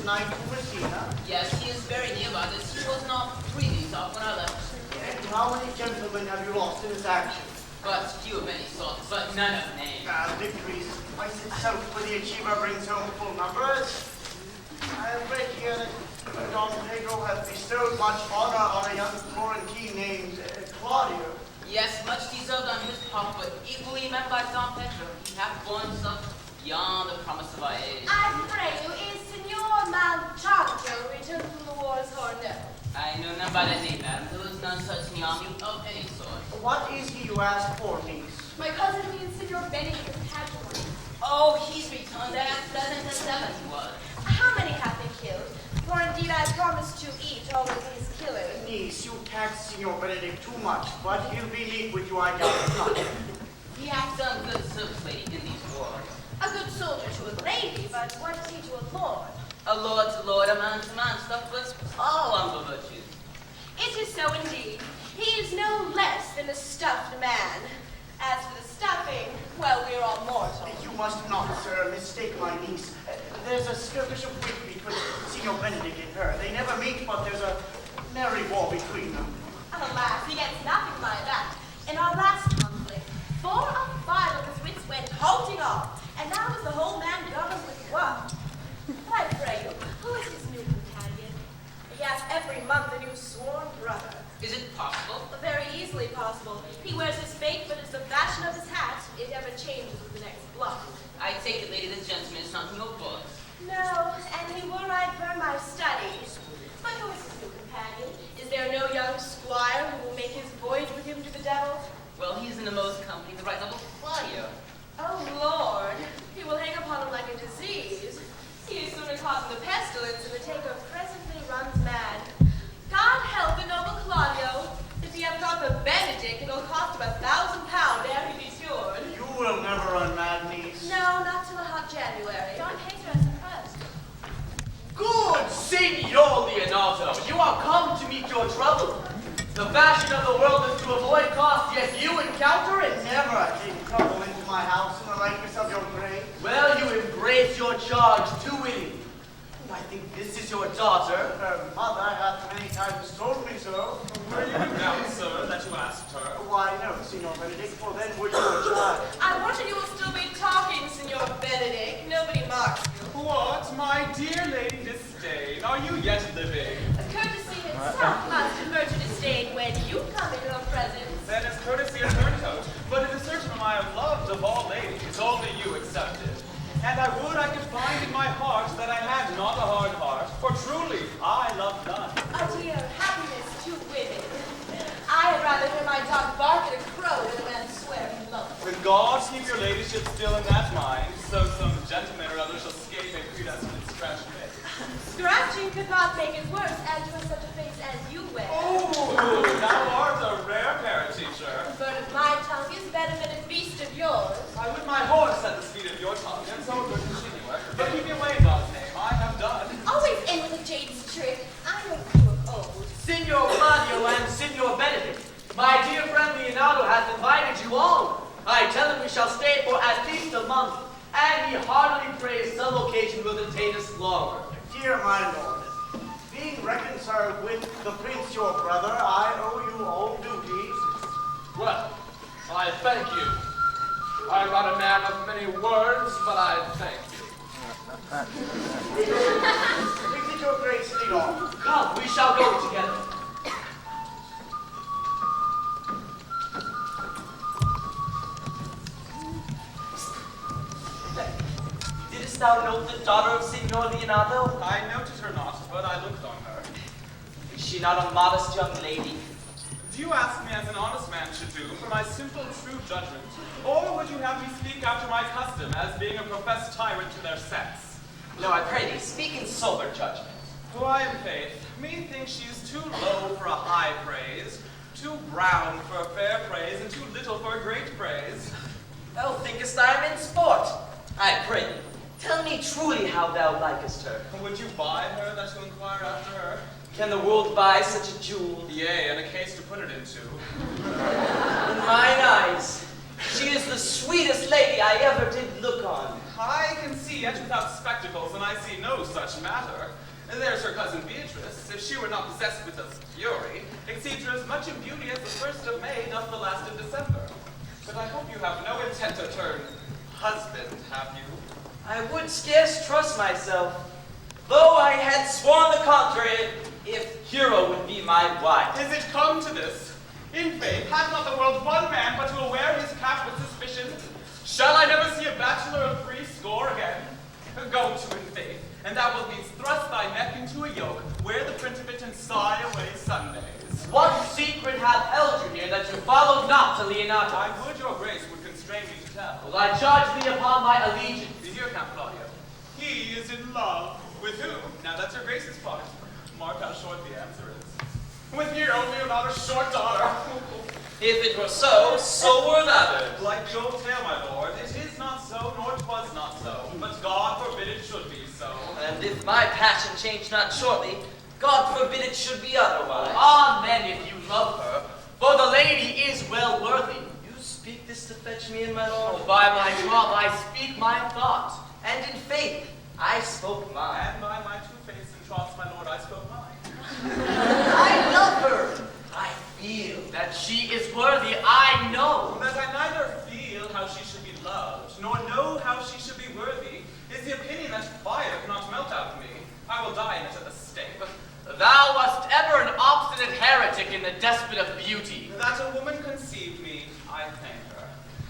tonight to Messina? Yes, he is very nearby. This he was not 3 days off when I left. And how many gentlemen have you lost in this action? But few of many sorts, but none of name. Victories twice itself when the achiever brings home full numbers. I have read here that Don Pedro has bestowed much honor on a young Florentine named Claudio. Yes, much deserved on his part, but equally meant by Don Pedro. He hath borne himself beyond the promise of our age. I pray you, is Signor Malchancho returned from the wars or no? I know none by that name, madam. There was none such in the army of any sort. What is he you ask for, niece? My cousin means Signor Benedict Padua. Oh, he's returned as pleasant as ever he was. How many have they killed? For indeed I promised to eat all of these killers. Niece, you tax Signor Benedict too much, but he'll be meek with you, I doubt not. He hath done good service, lady, in these wars. A good soldier to a lady, but what is he to a lord? A lord to lord, a man to man, stuff was all humble virtues. It is so indeed. He is no less than a stuffed man. As for the stuffing, well, we're all mortal. You must not, sir, mistake my niece. There's a skirmish of wit between Signor Benedict and her. They never meet, but there's a merry war between them. Alas, he gets nothing by that. In our last conflict, 4 of 5 of his wits went halting off, and now is the whole man governed with one. But I pray you, who is his new companion? He has every month a new sworn brother. Is it possible? Very easily possible. He wears his fate, but it's the fashion of his hat. It ever changes with the next block. I take it, lady, this gentleman is not no books. No, and he will ride for my studies. But who is his new companion? Is there no young squire who will make his voyage with him to the devil? Well, he's in the most company, the right noble Claudio. Oh, Lord, he will hang upon him like a disease. He is sooner caught in the pestilence, and the taker presently runs mad. God help the noble Claudio. If he have got the Benedict, it'll cost him £1,000 ere he be cured. You will never run mad, niece. No, not till a hot January. Don Pedro is impressed. Good Signor Leonardo, you are come to meet your trouble. The fashion of the world is to avoid cost, yet you encounter it. Never take trouble into my house in the likeness of your grave. Well, you embrace your charge too willingly. I think this is your daughter. Her mother hath many times told me so. Were you announced, sir, that you asked her? Why, no, Signor Benedict, for then would you a child. I wonder you will still be talking, Signor Benedict. Nobody marks you. What, my dear Lady Disdain, are you yet living? Courtesy itself must convert to disdain when you come in your presence. Then is courtesy a turncoat, but it is certain I am loved of all ladies, only you excepted. And I would I could find in my heart that I had not a hard heart, for truly I love none. A dear happiness to women. I had rather hear my dog bark at a crow than a man swear he loves me. The gods keep your ladyship still in that mind, so some gentleman or other shall escape a predestined scratch me. Scratching could not make it worse, and you have such a face as you wear. Oh, thou art a rare parent teacher. A bird of my tongue is better than a beast of yours. I would my horse at the speed of your tongue, and so would continue it. But keep me away, God's name, I have done. Always in with a jade's trick. I know you of old. Signor Claudio and Signor Benedict, my dear friend Leonardo hath invited you all. I tell him we shall stay for at least a month, and he heartily prays some occasion will detain us longer. Dear my lord, being reconciled with the prince your brother, I owe you all duties. Well, I thank you. I'm not a man of many words, but I thank you. Visit your grace, lead on. Come, we shall go together. Didst thou note the daughter of Signor Leonardo? I noted her not, but I looked on her. Is she not a modest young lady? Do you ask me as an honest man should do, for my simple true judgment, or would you have me speak after my custom, as being a professed tyrant to their sex? No, I pray thee, speak in sober judgment. Why, in faith, methinks she is too low for a high praise, too brown for a fair praise, and too little for a great praise. Thou thinkest I am in sport. I pray thee, tell me truly how thou likest her. Would you buy her that you inquire after her? Can the world buy such a jewel? Yea, and a case to put it into. In mine eyes, she is the sweetest lady I ever did look on. I can see yet without spectacles, and I see no such matter. And there's her cousin Beatrice. If she were not possessed with a fury, exceeds her as much in beauty as the 1st of May doth the last of December. But I hope you have no intent to turn husband, have you? I would scarce trust myself, though I had sworn the contrary, if Hero would be my wife. Is it come to this? In faith, hath not the world one man but to wear his cap with suspicion? Shall I never see a bachelor of 60 again? Go to in faith, and thou wilt needs thrust thy neck into a yoke, wear the print of it, and sigh away Sundays. What secret hath held you here that you followed not to Leonardo? I would your grace would constrain me to tell. Will I charge thee upon my allegiance? Be here, Count Claudio. He is in love. With whom? Now that's your grace's part. Mark how short the answer is. With Hero, Leonardo's short daughter. If it were so, so were others. Like Job's tale, my lord, it is not so, nor 'twas not so. But God forbid it should be so. And if my passion change not shortly, God forbid it should be otherwise. Amen, if you love her, for the lady is well worthy. You speak this to fetch me in, my lord? Oh, by my troth, I speak my thought. And in faith, I spoke mine. And by my two faiths and troughs, my lord, I spoke mine. I love her. I feel. That she is worthy, I know. That I neither feel how she should be loved, nor know how she should be worthy, is the opinion that fire cannot melt out of me. I will die in it at the stake. Thou wast ever an obstinate heretic in the despot of beauty. That a woman conceived me, I thank her.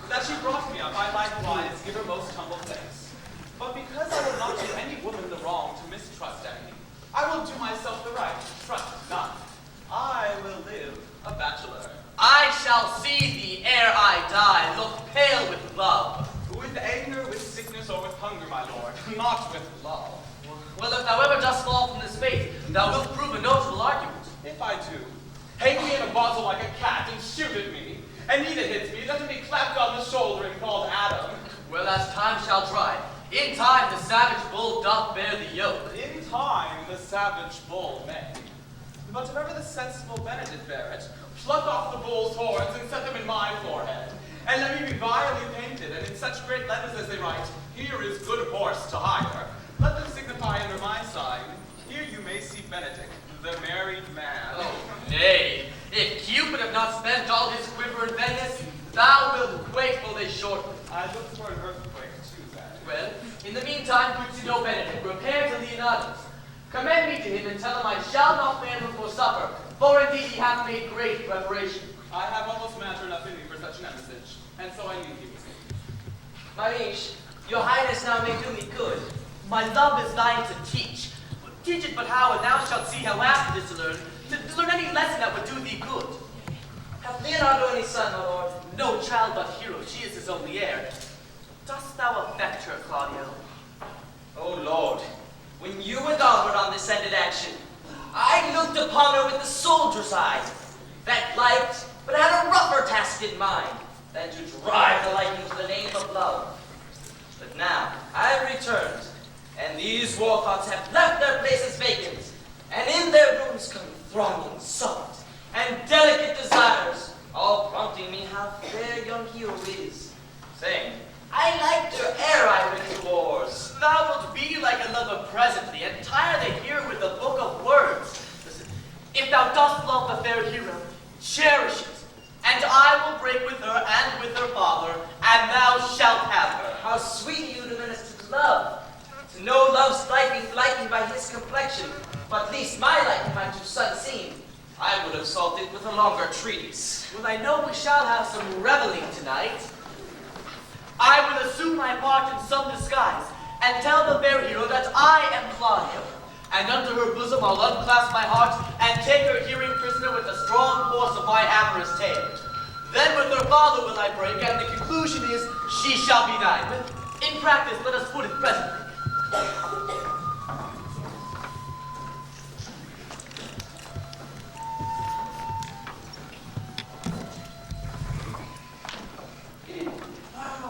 That she brought me up, I likewise give her most humble thanks. But because I will not do any woman the wrong to mistrust any, I will do myself the right, trust none. I will live a bachelor. I shall see thee ere I die, look pale with love. With anger, with sickness, or with hunger, my lord, not with love. Well, if thou ever dost fall from this faith, thou wilt prove a notable argument. If I do, hang me in a bottle like a cat and shoot at me, and he that hits me, let him be clapped on the shoulder and called Adam. Well, as time shall try, in time the savage bull doth bear the yoke. In time, the savage bull may. But if ever the sensible Benedict bear it, pluck off the bull's horns and set them in my forehead, and let me be vilely painted, and in such great letters as they write, here is good horse to hire. Let them signify under my sign, here you may see Benedict, the married man. Oh, nay, if Cupid have not spent all his quiver in Venice, thou wilt quake for this shortly. I look for an earthquake too, then. Well, in the meantime, good Sido Benedict, repair to Leonardus. Commend me to him and tell him I shall not fail him for supper, for indeed he hath made great preparation. I have almost matter enough in me for such an embassage, and so I leave you with me. My liege, your highness now may do me good. My love is thine to teach. Teach it but how, and thou shalt see how apt it is to learn any lesson that would do thee good. Hath Leonardo any son, my lord? No child but Hero, she is his only heir. Dost thou affect her, Claudio? O Lord, when you and I were on this ended action, I looked upon her with the soldier's eye, that liked, but had a rougher task in mind, than to drive the lightning to the name of love. But now I have returned, and these war thoughts have left their places vacant, and in their rooms come thronging soft and delicate desires, all prompting me how fair young Hero is, saying, I liked her ere I went to wars. Thou wilt be like a lover presently, and tire the hearer with the book of words. Listen, if thou dost love the fair Hero, cherish it, and I will break with her and with her father, and thou shalt have her. How sweet you to minister to love, to know love's liking by his complexion, but least my liking my two sons seem. I would have sought it with a longer treatise. Well, I know we shall have some reveling tonight. I will assume my part in some disguise, and tell the fair Hero that I am Claudio, and unto her bosom I'll unclasp my heart, and take her hearing prisoner with the strong force of my amorous tale. Then with her father will I break, and the conclusion is, she shall be thine. But in practice, let us put it presently.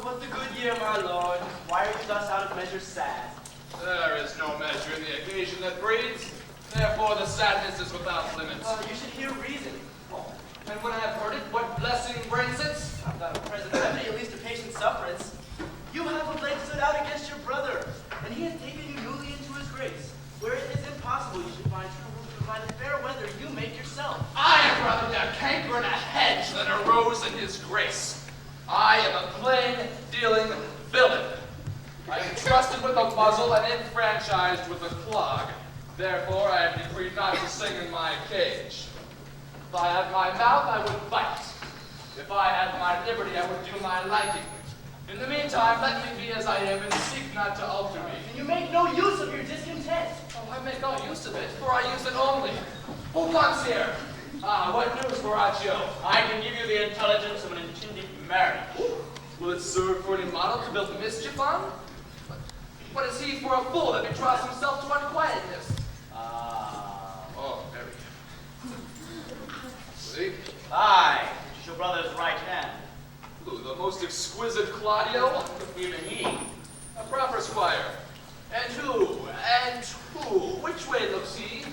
What the good year, my lord. Why are you thus out of measure sad? There is no measure in the occasion that breeds. Therefore the sadness is without limits. You should hear reason. And when I have heard it, what blessing brings it? The present remedy, at least a patient's sufferance. You have of late stood out against your than a rose in his grace. I am a plain-dealing villain. I am trusted with a muzzle and enfranchised with a clog. Therefore, I have decreed not to sing in my cage. If I had my mouth, I would bite. If I had my liberty, I would do my liking. In the meantime, let me be as I am and seek not to alter me. And you make no use of your discontent. Oh, I make no use of it, for I use it only. Who comes here? Ah, what news, Borachio? I can give you the intelligence of an intended marriage. Will it serve for any model to build mischief on? What is he for a fool that betroths himself to unquietness? Oh, very good. See? Aye, it is your brother's right hand. Who, the most exquisite Claudio? Even he. A proper squire. And who? Which way looks he?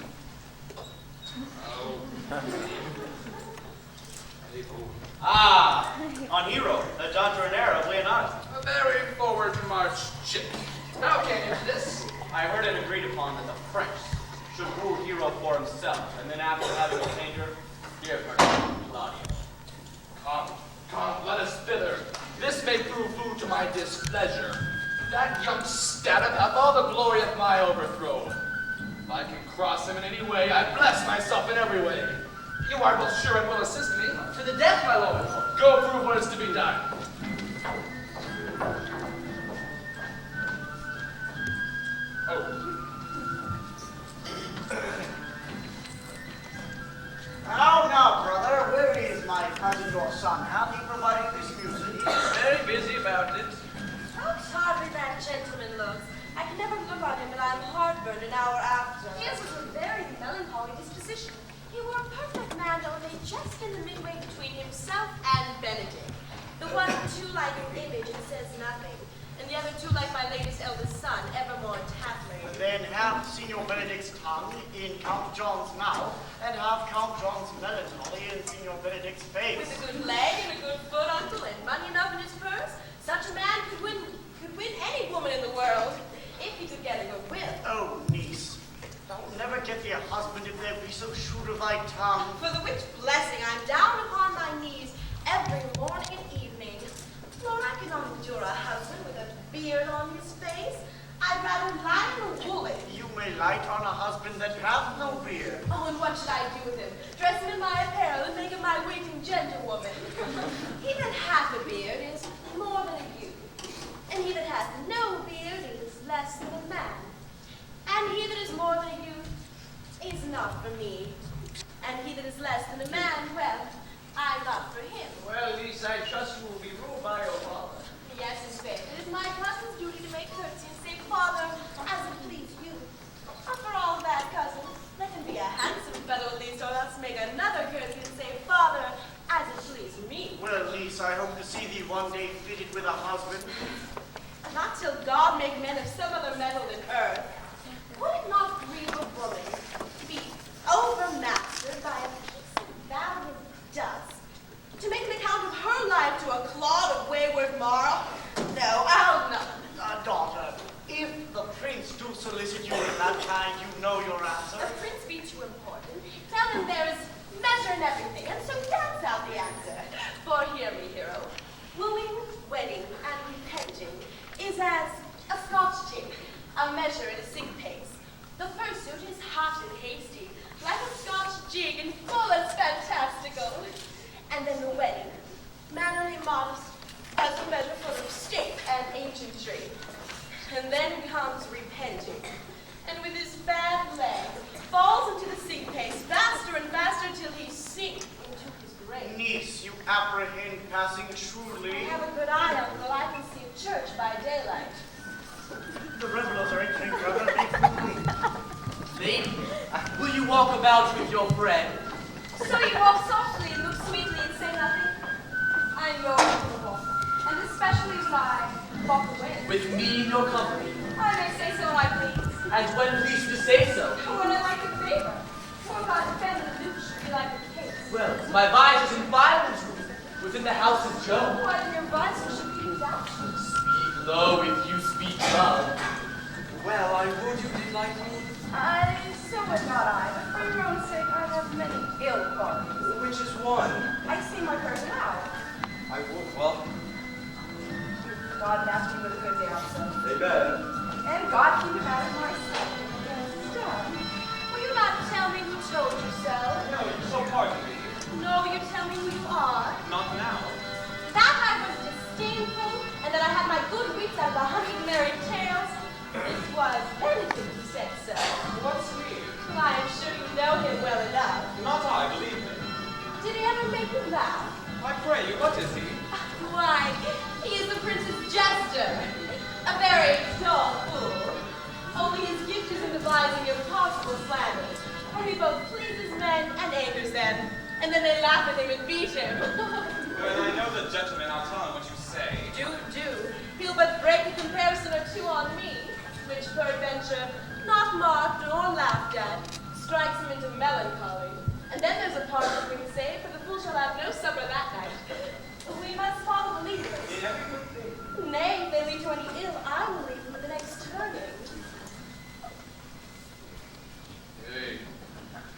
Oh. Ah, on Hero, the daughter and heir of Leonardo. A very forward march chip. How came you to this? I heard it agreed upon that the French should rule Hero for himself, and then after having obtained her, give her to Claudio. Come, let us thither. This may prove food to my displeasure. That young stabbit hath all the glory of my overthrow. If I can cross him in any way, I bless myself in every way. You are both sure and will assist me. To the death, my lord. Go prove what is to be done. Oh. Now, brother, where is my cousin, your son? Have you provided this music? Very busy about it. How tawdry that gentleman looks. I can never look on him, but I'm heartburned an hour after. He has a very melancholy disposition. He were a perfect man, only just in the midway between himself and Benedict. The one too like an image and says nothing, and the other too like my latest eldest son, evermore tattling. Then have Signor Benedict's tongue in Count John's mouth, and have Count John's melancholy in Signor Benedict's face. With a good leg and a good foot, uncle, and money enough in his purse, such a man could win any woman in the world, if he could get a good will. Oh, niece, thou never get thee a husband if there be so shrewd of thy tongue. For the which blessing I'm down upon my knees every morning and evening. Lord, I cannot endure a husband with a beard on his face. I'd rather lie in a woolly. You may light on a husband that hath no beard. Oh, and what should I do with him? Dress him in my apparel and make him my waiting gentlewoman. He that hath a beard is more than a youth, and he that hath no beard is less than a man. And he that is more than a youth is not for me. And he that is less than a man, well, I'm not for him. Well, Lise, I trust you will be ruled by your father. Yes, in faith, it is my cousin's duty to make courtesy and say, Father, as it please you. But for all that, cousin, let him be a handsome fellow at least, or else make another courtesy and say, Father, as it please me. Well, niece, I hope to see thee one day fitted with a husband. Not till God make men of some other metal than earth. Would it not grieve a woman to be overmastered by a piece of valiant dust? To make an account of her life to a clod of wayward marl? No, I'll not. Daughter, if the prince do solicit you in that kind, you know your answer. The prince be too important. Tell him there is measure in everything, and so dance out the answer. For hear me, hero. Wooing, wedding, and repenting is as a Scotch jig, a measure at a sing pace. The fursuit is hot and hasty, like a Scotch jig and full as fantastical. And then the wedding, mannerly modest, as a measure full of state and ancientry. And then comes repenting, and with his bad leg, falls into the sing pace faster and faster till he sinks into his grave. Niece, you apprehend passing shrewdly. I have a good eye, uncle. I can see a church by daylight. The revelers are entering, brother. Make quickly. Lady, will you walk about with your friend? So you walk softly and look sweetly and say nothing? I am yours to walk, and especially when I walk away. With me in your company? I may say so when I please. And when pleased to say so? When I like a favor. For if I defend the lute should be like a case. Well, my vice is in Byron's room, within the house of Joe. Why then your vice should be without. Speak low if you speak love. Well, I would you did like me. So would not I, but for your own sake I have many ill qualities. Which is one? I see my person you to tell me who you are? Not now. That I was disdainful, and that I had my good wits out of 100 merry tales. This was Benedict who said so. What's he? Well, I am sure you know him well enough. Not I, believe me. Did he ever make you laugh? I pray you, what is he? Why, he is the prince's jester. A very dull fool. Only his gift is in devising impossible slanders, for he both pleases men and angers them, and then they laugh at him and beat him. When I know the gentleman, I'll tell him what you say. Do. He'll but break a comparison or two on me, which peradventure, not marked or laughed at, strikes him into melancholy. And then there's a part we can say, for the fool shall have no supper that night. We must follow the leaders. In every good thing. Nay, if they lead to any ill, I will lead them at the next turning. Hey,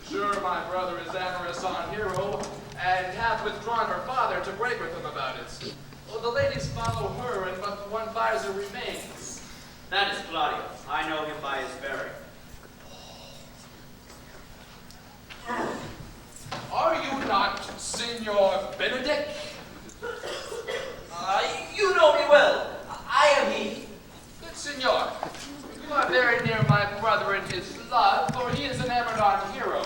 sure my brother is amorous on Hero, and hath withdrawn her father to break with him about it. Well, the ladies follow her, and but the one visor remains. That is Claudio. I know him by his bearing. Are you not Signor Benedict? You know me well. I am he. Good Signor, you are very near my brother in his love, for he is enamored on Hero.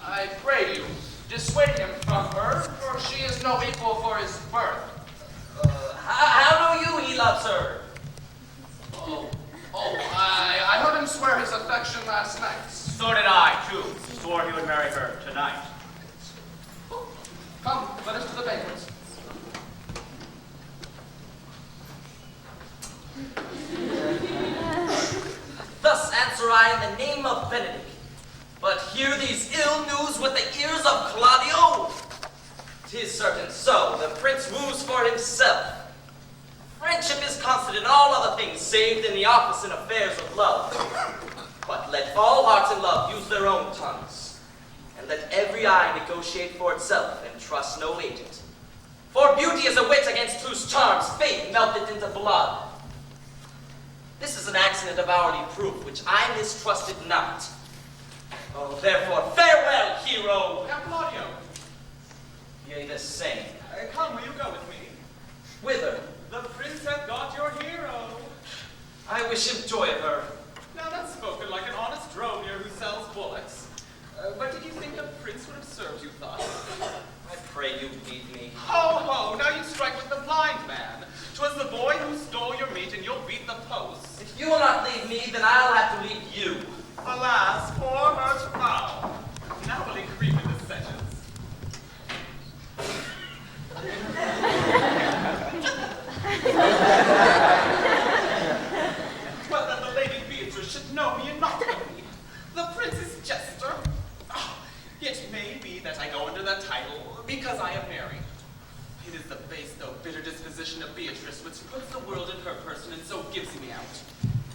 I pray you, dissuade him from her, for she is no equal for his birth. How know you he loves her? I heard him swear his affection last night. So did I, too. Swore he would marry her tonight. Come, let us to the banquet. Thus answer I in the name of Benedict. But hear these ill news with the ears of Claudio? 'Tis certain so, the prince woos for himself. Friendship is constant in all other things, save in the office and affairs of love. But let all hearts in love use their own tongues, and let every eye negotiate for itself, and trust no agent. For beauty is a wit against whose charms faith melteth into blood. This is an accident of hourly proof, which I mistrusted not. Oh, therefore, farewell, hero! Now, Claudio, Yea, the same. come, will you go with me? Whither? The prince hath got your hero. I wish him joy of her. Now that's spoken like an honest drovier who sells bullocks. But did you think the prince would have served you thus? I pray you leave me. Ho, ho, now you strike with the blind man. 'Twas the boy who stole your meat, and you'll beat the post. If you will not leave me, then I'll have to leave you. Alas, poor hurt fowl. Now will he creep into sedges. Well, that the Lady Beatrice should know me and not know me. The prince's jester. Oh, it may be that I go under that title because I am married. It is the base, though bitter disposition of Beatrice which puts the world in her person and so gives me out.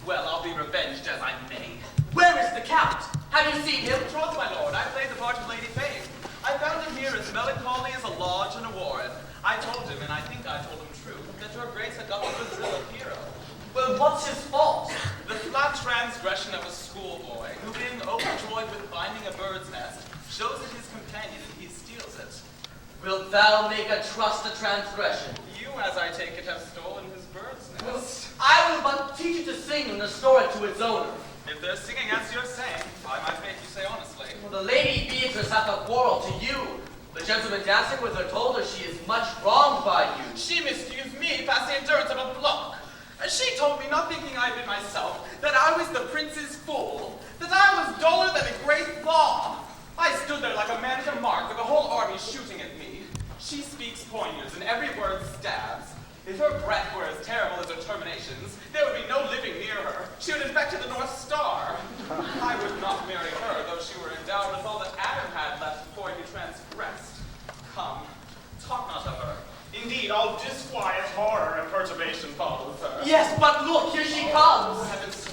Well, I'll be revenged as I may. Where is the count? Have you seen him? Troth, my lord, I played the part of Lady Fame. I found him here as melancholy as a lodge and a warren. I told him, and I think I told him true, that your grace had got the good will of hero. Well, what's his fault? The flat transgression of a schoolboy, who being overjoyed with finding a bird's nest, shows it his companion and he steals it. Wilt thou make a trust a transgression? You, as I take it, have stolen his bird's nest. I will but teach it to sing and restore it to its owner. If they're singing as you're saying, by my faith you say honestly. Well, the Lady Beatrice hath a quarrel to you. The gentleman dancing with her told her she is much wronged by you. She misused me past the endurance of a block. She told me, not thinking I did myself, that I was the prince's fool, that I was duller than a great law. I stood there like a man at a mark with the whole army shooting at me. She speaks poignards and every word stabs. If her breath were as terrible as her terminations, there would be no living near her. She would infect to the North Star. I would not marry her, though she were endowed with all that Adam had left before he transgressed. Come, talk not of her. Indeed, all disquiet, horror, and perturbation follows her. Yes, but look, here she comes. Oh, heavens.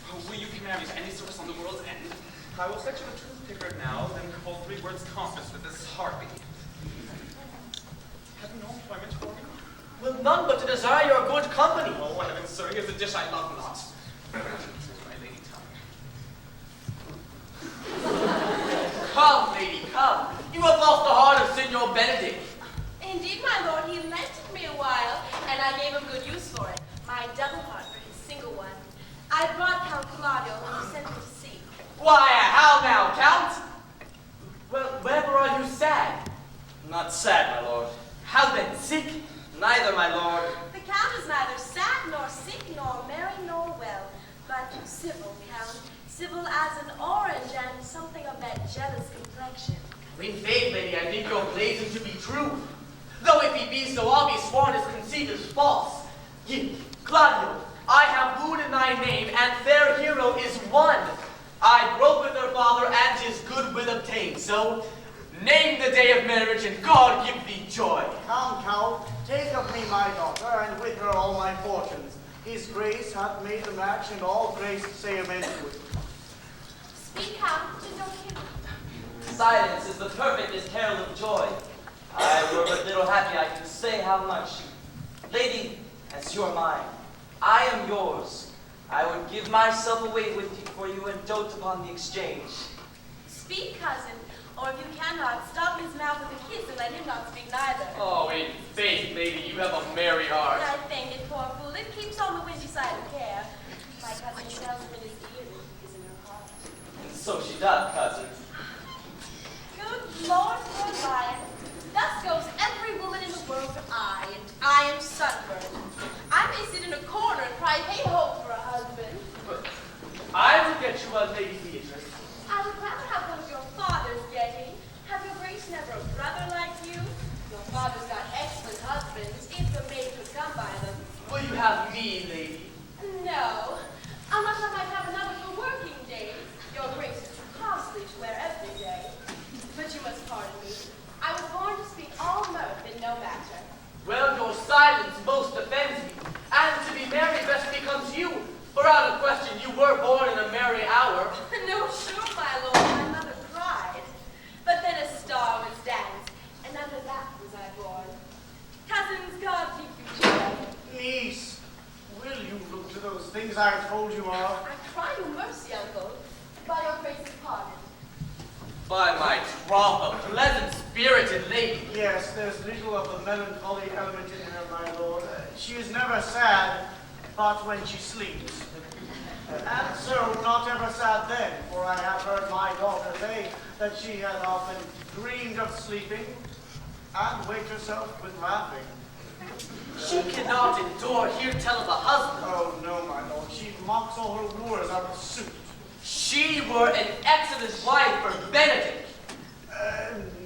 Oh, will you command me to any service on the world's end? I will set you a truth picker now, then hold 3 words compass with this harpy. Have you no employment for me? Well, none but to desire your good company. Oh, heavens, sir, here's a dish I love not. My lady tongue. Come, lady, come. You have lost the heart of Signor Signor Benedict. Indeed, my lord, he lent it me a while, and I gave him good use for it. My double heart for his single one. I brought Count Claudio when you sent me to sea. Why, how now, Count? Well, wherefore are you sad? Not sad, my lord. How then, sick? Neither, my lord. The Count is neither sad, nor sick, nor merry, nor well, but civil, Count. Civil as an orange, and something of that jealous complexion. In faith, lady, I think your blazing to be true. Though if he be so obvious sworn his conceit is false. Ye, Claudio, I have wooed in thy name, and fair hero is won. I broke with her father, and his goodwill obtained. So, name the day of marriage, and God give thee joy. Come, Count, take of me my daughter, and with her all my fortunes. His grace hath made the match, and all grace say amen to it. Speak, Count, 'tis your king. Silence is the perfectest herald of joy. I were but little happy I can say how much. Lady, as you're mine, I am yours. I would give myself away with you for you and dote upon the exchange. Speak, cousin, or if you cannot, stop his mouth with a kiss and let him not speak neither. Oh, in faith, lady, you have a merry heart. I think it, poor fool, it keeps on the windy side of care. My cousin tells him in his ear that he is in her heart. And so she doth, cousin. Good Lord, poor lion. Thus goes every woman in the world but I, and I am sunburned. I may sit in a corner and cry, hey ho, for a husband. But I will get you a Lady Beatrice. I would rather have one of your father's getting. Have your grace never a brother like you? Your father's got excellent husbands, if the maid could come by them. Will you have me, lady? No, unless I might have another for working days. Your grace is too costly to wear every day. But you must pardon me. I was born to speak all mirth in no matter. Well, your silence most offends me, and to be merry best becomes you. For out of question, you were born in a merry hour. No, sure, my lord, my mother cried. But then a star was danced, and under that was I born. Cousins, God keep you joy. Niece, will you look to those things I have told you of? I cry you mercy, uncle, by your grace's pardon. By my troth, a pleasant-spirited lady. Yes, there's little of the melancholy element in her, my lord. She is never sad, but when she sleeps. And so, not ever sad then, for I have heard my daughter say that she had often dreamed of sleeping, and waked herself with laughing. She cannot endure hear tell of a husband. Oh, no, my lord, she mocks all her wooers out of suit. She were an excellent wife for Benedict.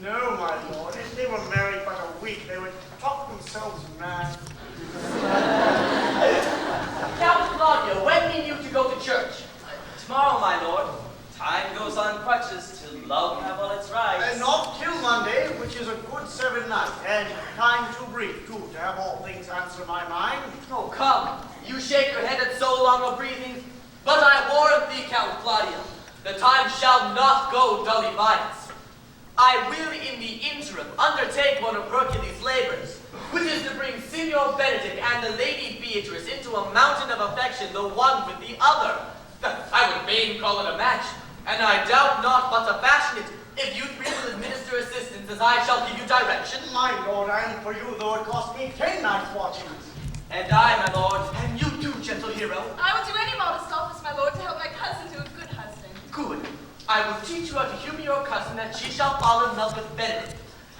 No, my lord, if they were married but a week, they would talk themselves mad. Count Claudio, when mean you to go to church? Tomorrow, my lord. Time goes on crutches till love have all its rights. Not till Monday, which is a good 7 night, and time to breathe, too, to have all things answer my mind. Oh, come. You shake your head at so long a breathing. But I warrant thee, Count Claudio, the time shall not go dully by us. I will in the interim undertake one of Hercules' labors, which is to bring Signor Benedict and the Lady Beatrice into a mountain of affection, the one with the other. I would fain call it a match, and I doubt not but to fashion it, if you three will administer assistance as I shall give you direction. My lord, and for you, though it cost me 10 nights' watchings. And I, my lord. And you too, gentle hero. I will do any modest office, my lord, to help my cousin to a good husband. Good. I will teach you how to humor your cousin that she shall fall in love with Benedict.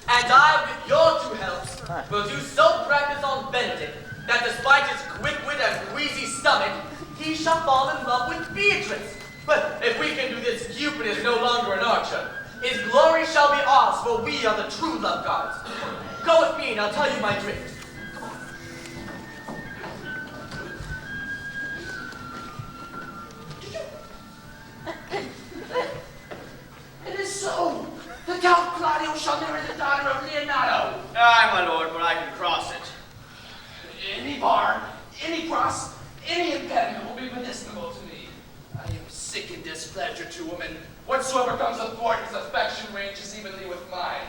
And I, with your two helps, will do so practice on Benedict that despite his quick wit and queasy stomach, he shall fall in love with Beatrice. But if we can do this, Cupid is no longer an archer. His glory shall be ours, for we are the true love gods. Go with me and I'll tell you my drift. It is so. The Count Claudio shall marry the daughter of Leonardo. Aye, my lord, but I can cross it. Any bar, any cross, any impediment will be medicinable to me. I am sick in displeasure to him, and whatsoever comes athwart his affection ranges evenly with mine.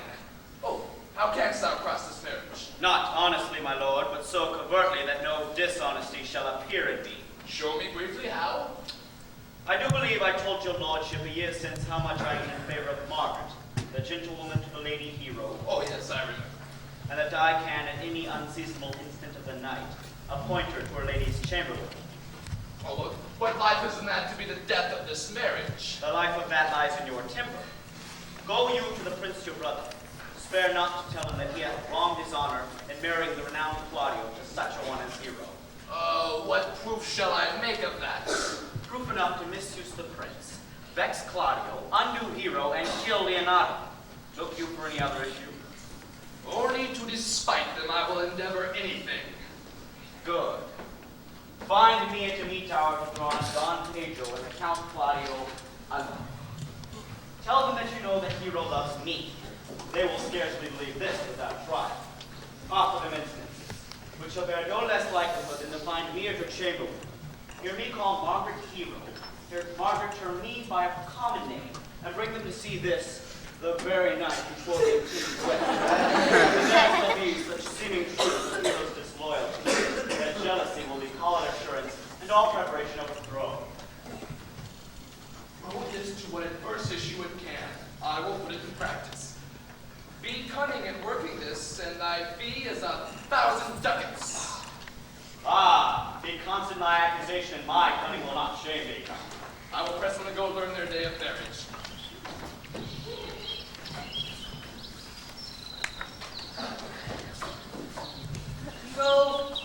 Oh, how canst thou cross this marriage? Not honestly, my lord, but so covertly that no dishonesty shall appear in me. Show me briefly how. I do believe I told your lordship a year since how much I am in favor of Margaret, the gentlewoman to the lady hero, Oh, yes, I remember. and that I can, at any unseasonable instant of the night, appoint her to her lady's chamberlain. Oh, look, what life isn't that to be the death of this marriage? The life of that lies in your temper. Go you to the prince your brother. Spare not to tell him that he hath wronged his honor in marrying the renowned Claudio to such a one as hero. What proof shall I make of that? Proof enough to misuse the prince, vex Claudio, undo hero, and kill Leonardo. Look you for any other issue? Only to despite them I will endeavor anything. Good. Find me at the meet tower to draw on Don Pedro and the Count Claudio alone. Tell them that you know that hero loves me. They will scarcely believe this without trial. Offer them instances, which shall bear no less likelihood than to find me at her chamberlain. Hear me call Margaret hero. Hear Margaret term me by a common name, and bring them to see this the very night before they king's wedding. And there will be such seeming truth of hero's disloyalty, that jealousy will be call and assurance, and all preparation overthrown. Hold this to what at first issue it can. I will put it in practice. Be cunning in working this, and thy fee is 1,000 ducats. Ah, be constant my accusation, and my cunning will not shame thee. I will press them to go learn their day of marriage. Go.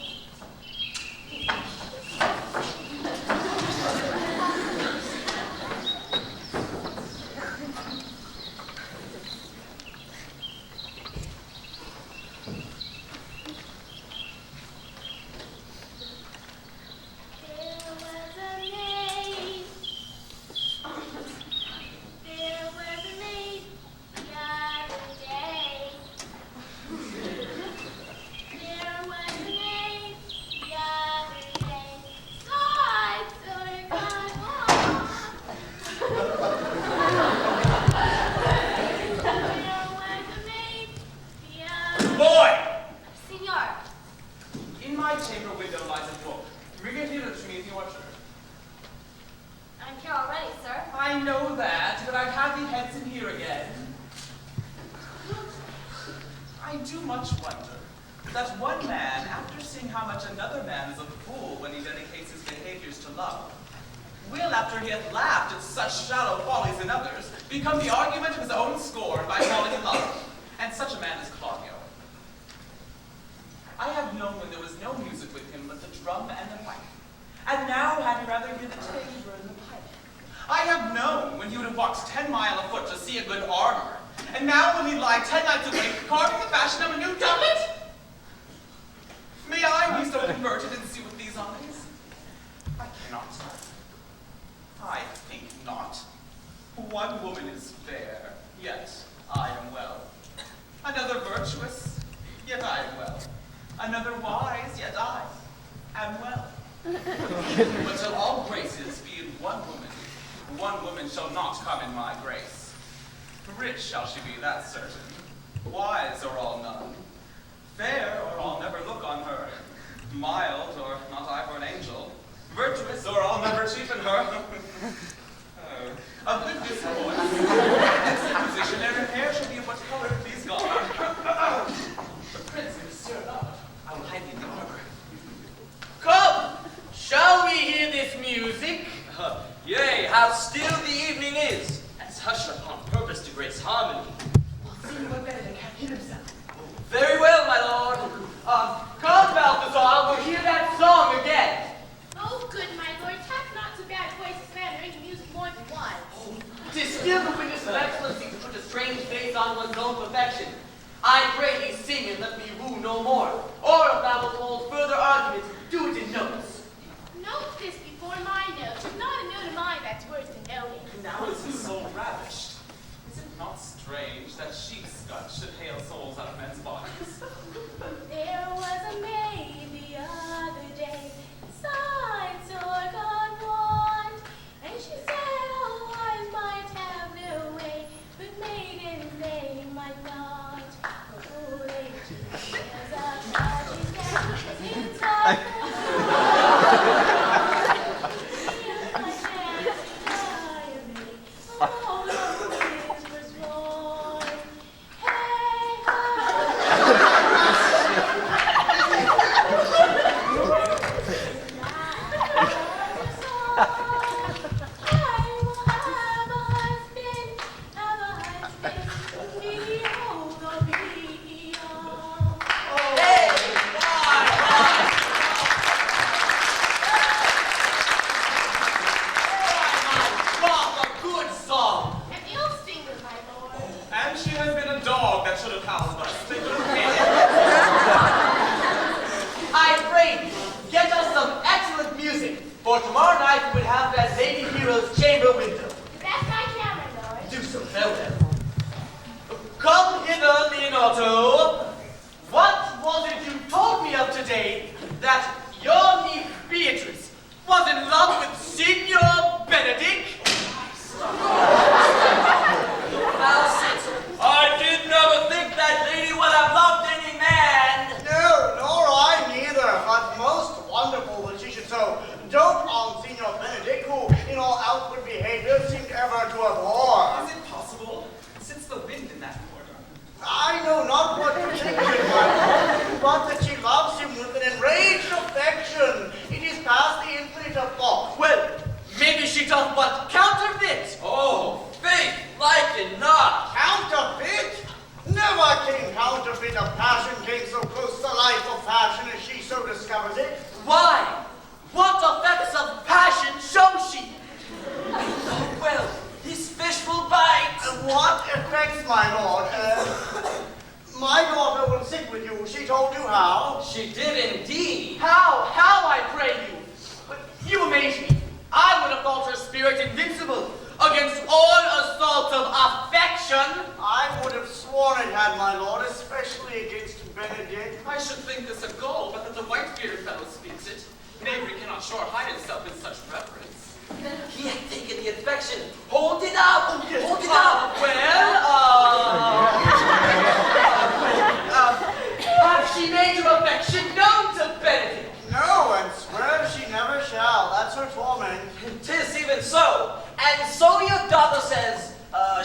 For tomorrow night we will have that Lady Hero's chamber window. That's my camera, Lord. Do so very well. Come hither, Leonardo. What was it you told me of today that your niece Beatrice was in love with Signor Benedict? I did never think that lady would have loved any man. No, nor I neither, but most wonderful that she should so dote on Signor Benedict, who, in all outward behavior, seemed ever to abhor. Is it possible? Since the wind in that quarter. I know not what particular, but that she loves him with an enraged affection. It is past the infinite of thought. Well, maybe she doth but counterfeit. Oh, faith, like it not. Counterfeit? Never can counterfeit of passion came so close to life of fashion as she so discovers it. Why? What effects of passion shows she? Well, this fish will bite. What effects, my lord? My daughter will sit with you. She told you how. She did indeed. How, I pray you? But you amaze me. I would have thought her spirit invincible against all assaults of affection. I would have sworn it had, my lord, especially against Benedict. I should think this a gull, but that the white-bearded fellow speaks it. Knavery cannot sure hide itself in such reverence. He had taken the affection. Hold it up! Hold it up! Have she made her affection known to Benedict? No, and swears she never shall. That's her torment. 'Tis even so. And so your daughter says,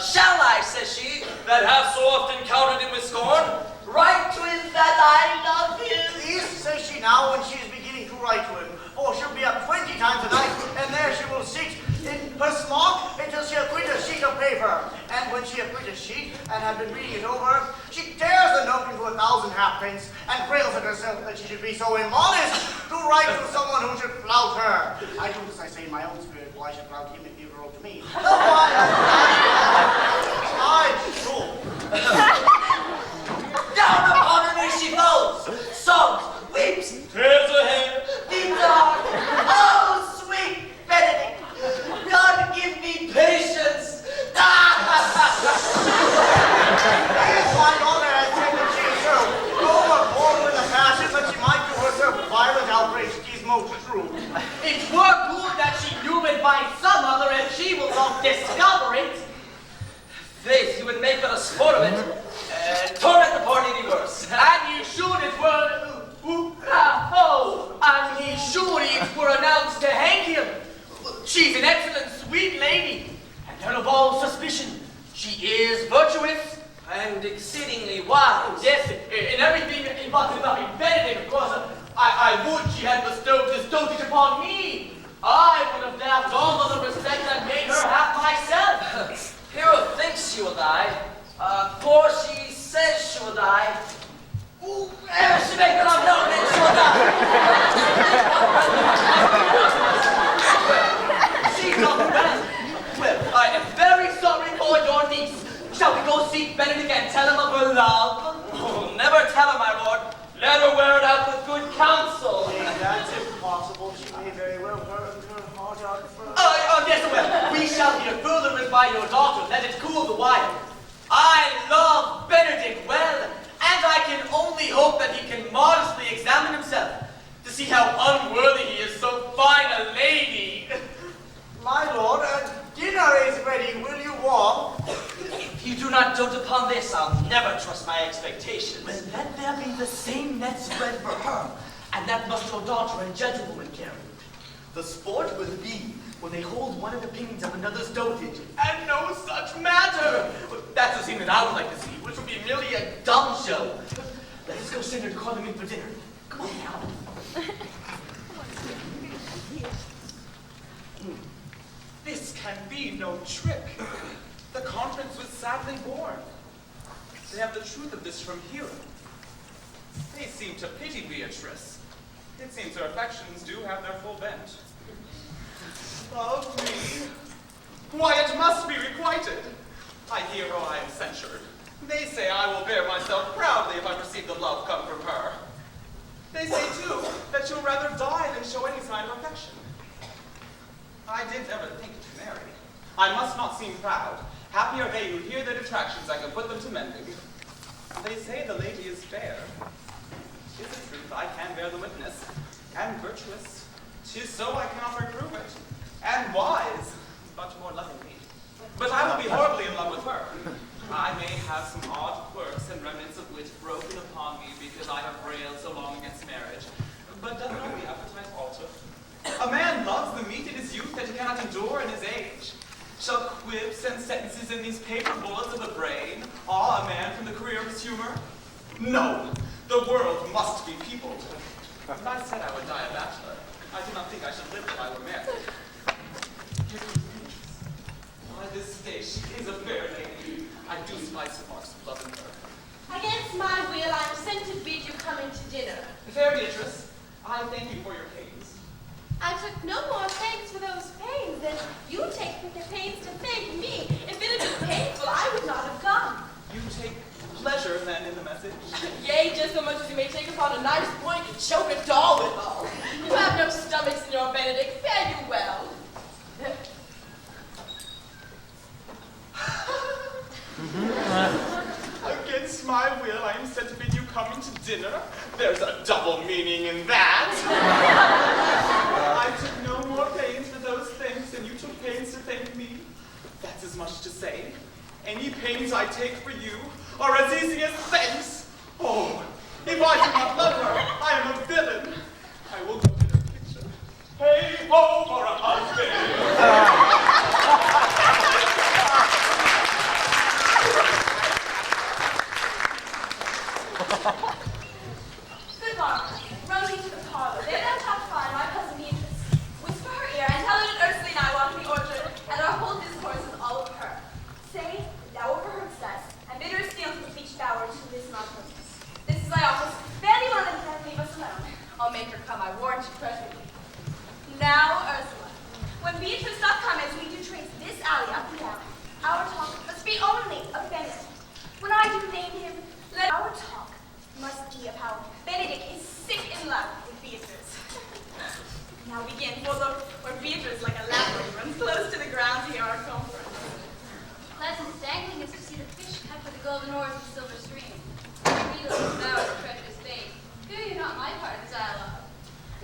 shall I, says she, that have so often counted him with scorn, write to him that I love him. This says she now when she is beginning to write to him. For she'll be up 20 times a night, and there she will sit in her smock until she has quit a sheet of paper. And when she has quit a sheet and had been reading it over, she tears the note into 1,000 halfpence and rails at herself that she should be so immodest to write to someone who should flout her. I do this, I say, in my own spirit, why should flout him if he wrote to me? I should. Down upon her knees she falls, sobs, weeps, tears her hair, weeps on. Oh, sweet Benedict, God give me patience. Yes, my daughter has said that she is so overborne with the passion that she might do herself violent outrage. It is most true. It were good that she knew it by some other, and she will not discover it. Faith, you would make but a sport of it, and torment the party the worse. And you should it were, and he should it were announced to hang him. She's an excellent, sweet lady, and none of all suspicion. She is virtuous, And exceedingly wise. yes, in everything but about Benedict, of course. I would she had bestowed this dotage upon me. I would have dabbed all of the respect that made her half myself. Hero thinks she will die, for she says she will die. Ooh, she may come, no, then she will die. She's not well. Well, I am very sorry for your niece. Shall we go seek Benedict and tell him of her love? Oh, never tell her, my lord. Let her wear it out with good counsel. That's impossible. She may very well burn her heart out first. Yes, well, we shall hear furtherance by your daughter. Let it cool the while. I love Benedict well, and I can only hope that he can modestly examine himself to see how unworthy he is so fine a lady. My lord, dinner is ready. Will you walk? If you do not dote upon this, I'll never trust my expectations. Well, let there be the same net spread for her, and that must your daughter and gentlewoman carry. The sport will be when they hold one of the opinions of another's dotage, and no such matter. That's the scene that I would like to see, which would be merely a dumb show. Let us go send her to call them in for dinner. Come on now. This can be no trick. The conference was sadly born. They have the truth of this from Hero. They seem to pity Beatrice. It seems her affections do have their full bent. Love me. Why, it must be requited. I hear how I am censured. They say I will bear myself proudly if I receive the love come from her. They say, too, that you'll rather die than show any sign of affection. I didn't ever think to marry. I must not seem proud. Happy are they who hear their detractions I can put them to mending. They say the lady is fair. 'Tis a truth, I can bear the witness. And virtuous, 'tis so I cannot reprove it. And wise, but more loving me. But I will be horribly in love with her. I may have some odd quirks and remnants of wit broken upon me because I have railed so long against marriage. But doth not the appetite alter? A man loves the meat in his youth that he cannot endure in his age. Shall quips and sentences in these paper bullets of the brain awe a man from the career of his humor? No, the world must be peopled. If I said I would die a bachelor, I do not think I should live till I were married. Here comes Beatrice. By this day she is a fair lady. I do spy some marks of love in her. Against my will, I am sent to bid you come in to dinner. Fair Beatrice, I thank you for your pains. I took no more thanks for those pains than you take the pains to thank me. If it had been painful, I would not have come. You take pleasure then in the message? Yea, just so much as you may take upon a knife's point and choke a doll withal. You have no stomachs in your Benedict. Fare you well. Against my will, I am sent to bid you come into dinner. There's a double meaning in that. I took no more pains for those things than you took pains to thank me. That's as much to say. Any pains I take for you are as easy as thanks. Oh, if I do not love her, I am a villain. I will go to her picture. Hey, ho, for a husband. Good Barbara, run me to the parlor. There thou shalt find my cousin Beatrice. Whisper her ear and tell her that Ursula and I walk in the orchard, and our whole discourse is all of her. Say thou overheardst us, and bid her steal to the beech bower to this mountain. This is thy office. Fare thee well, and can't leave us alone. I'll make her come, I warrant you presently. Now, Ursula, when Beatrice doth come as we do trace this alley up and down, our talk must be only of Benedict. When I do name him, let our talk must be of how Benedict is sick in love with Beatrice. Now begin, for look, where Beatrice, like a lamprey, runs close to the ground to hear our conference. Pleasant dangling is to see the fish cut with the golden oars of the silver stream. Needle is thou the treacherous bait. Fear you not my part of the dialogue.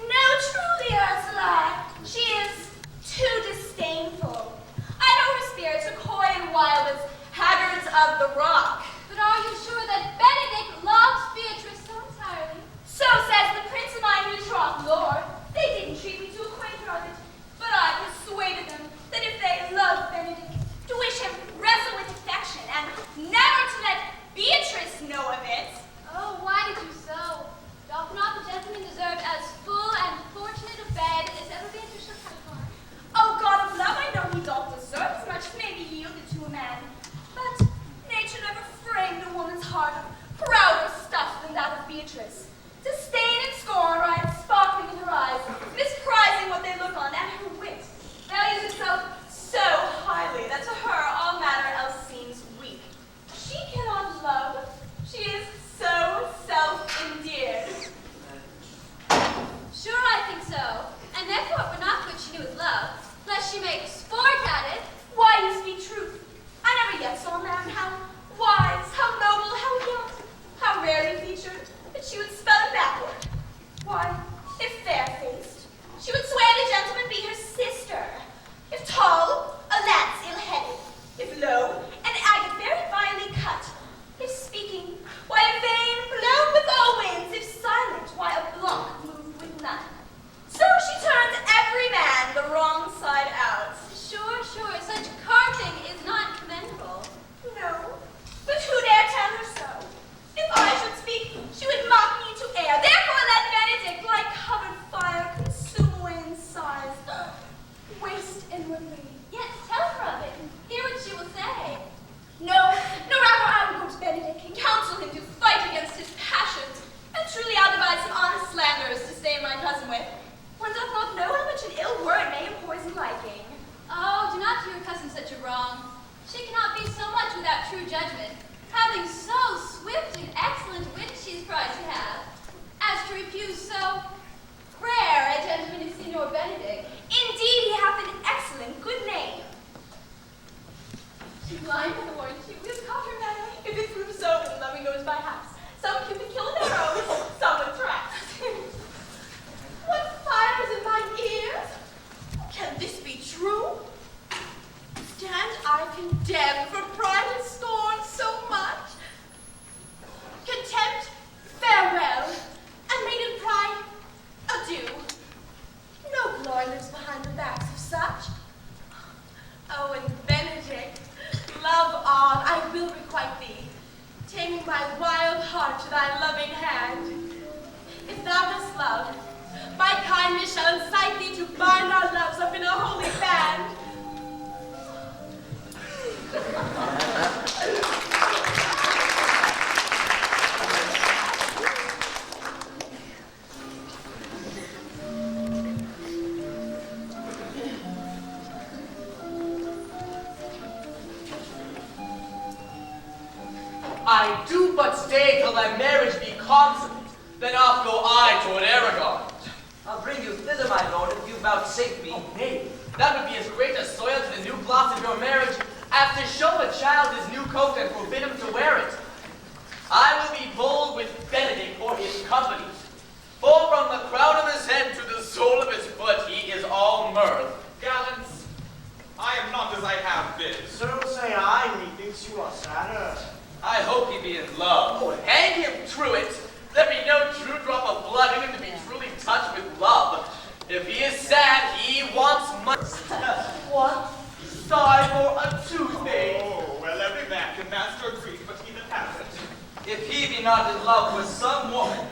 No, truly, Ursula, she is too disdainful. I know her spirits are coy and wild as haggards of the rock. But are you sure that Benedict loves Beatrice so entirely? So says the prince of my betrothed lord. They didn't treat me to acquaint her of it, but I persuaded them that if they loved Benedict, to wish him wrestle with affection, and never to let Beatrice know of it. Oh, why did you so? Doth not the gentleman deserve as full and fortunate a bed as ever Beatrice should have upon? Oh, God of love, I know he doth deserve as much as may be yielded to a man. But nature never framed a woman's heart of prouder stuff than that of Beatrice. Disdain and scorn ride sparkling in her eyes, misprizing what they look on, and her wit values itself so highly that to her all matter else seems weak. She cannot love. She is so self-endeared. Sure, I think so. And therefore it were not good she knew his love, lest she make sport at it. Why, you speak truth. I never yet saw a man how wise, how noble, how young, how rarely featured, that she would spell loving hand. If thou dost love, my kindness shall incite thee to bind our loves up in a holy band. I do but stay till thy marriage be consummate, then off go I toward Aragon. I'll bring you thither, my lord, if you vouchsafe me. Oh, nay, that would be as great a soil to the new gloss of your marriage as to show a child his new coat and forbid him to wear it. I will be bold with Benedict for his company, for from the crown of his head to the sole of his foot he is all mirth. Gallants, I am not as I have been. So say I, methinks you are sadder. I hope he be in love. Oh, hang him, Truant. There be no true drop of blood in him to be truly touched with love. If he is sad, he wants money. What? Sigh for a Tuesday. Oh, well, every man can master a grief, but he that has it. If he be not in love with some woman,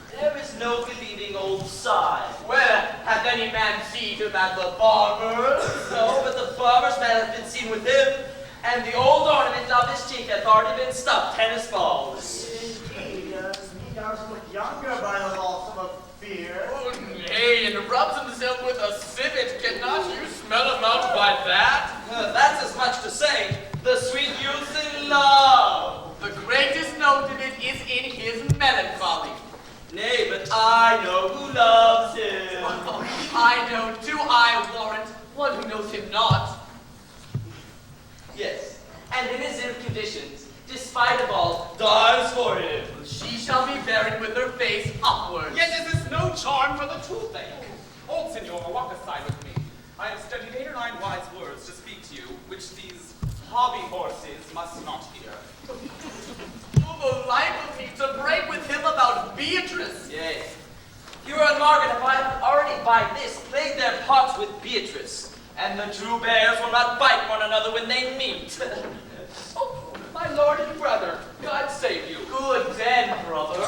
there is no believing old sigh. Well, hath any man seen him at the barber's? No, but the barber's man hath been seen with him, and the old ornament of his cheek hath already been stuffed tennis balls. Indeed, he does look younger by the loss of a beard. Oh, nay, and rubs himself with a civet. Cannot you smell him out by that? That's as much to say, the sweet youth in love. The greatest note of it is in his melancholy. Nay, but I know who loves him. I know too, I warrant, one who knows him not. Yes, and in his ill conditions, despite of all, dies for him. She shall be buried with her face upwards. Yet is this no charm for the toothache. Old senor, walk aside with me. I have studied 8 or 9 wise words to speak to you, which these hobby horses must not hear. For the life of me to break with him about Beatrice. Yea, Hero and Margaret have already by this played their parts with Beatrice, and the two bears will not bite one another when they meet. Oh, my lord and brother, God save you. Good then, brother.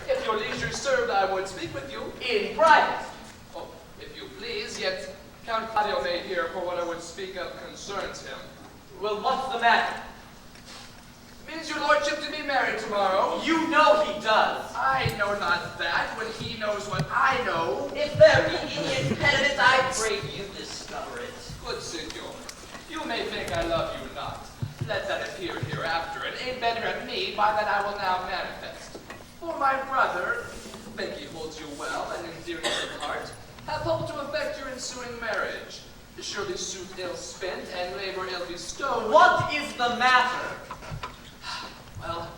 If your leisure served, I would speak with you. In private. Oh, if you please, yet Count Claudio may hear, for what I would speak of concerns him. Well, what's the matter? Means your lordship to be married tomorrow? You know he does. I know not that, when he knows what I know. If there be any impediment, I pray you discover it. Good senor, you may think I love you not. Let that appear hereafter, and aim better at me by that I will now manifest. For my brother, think he holds you well and endearing of heart, hath hoped to effect your ensuing marriage. Surely suit ill spent and labor ill bestowed. What is the matter? Well,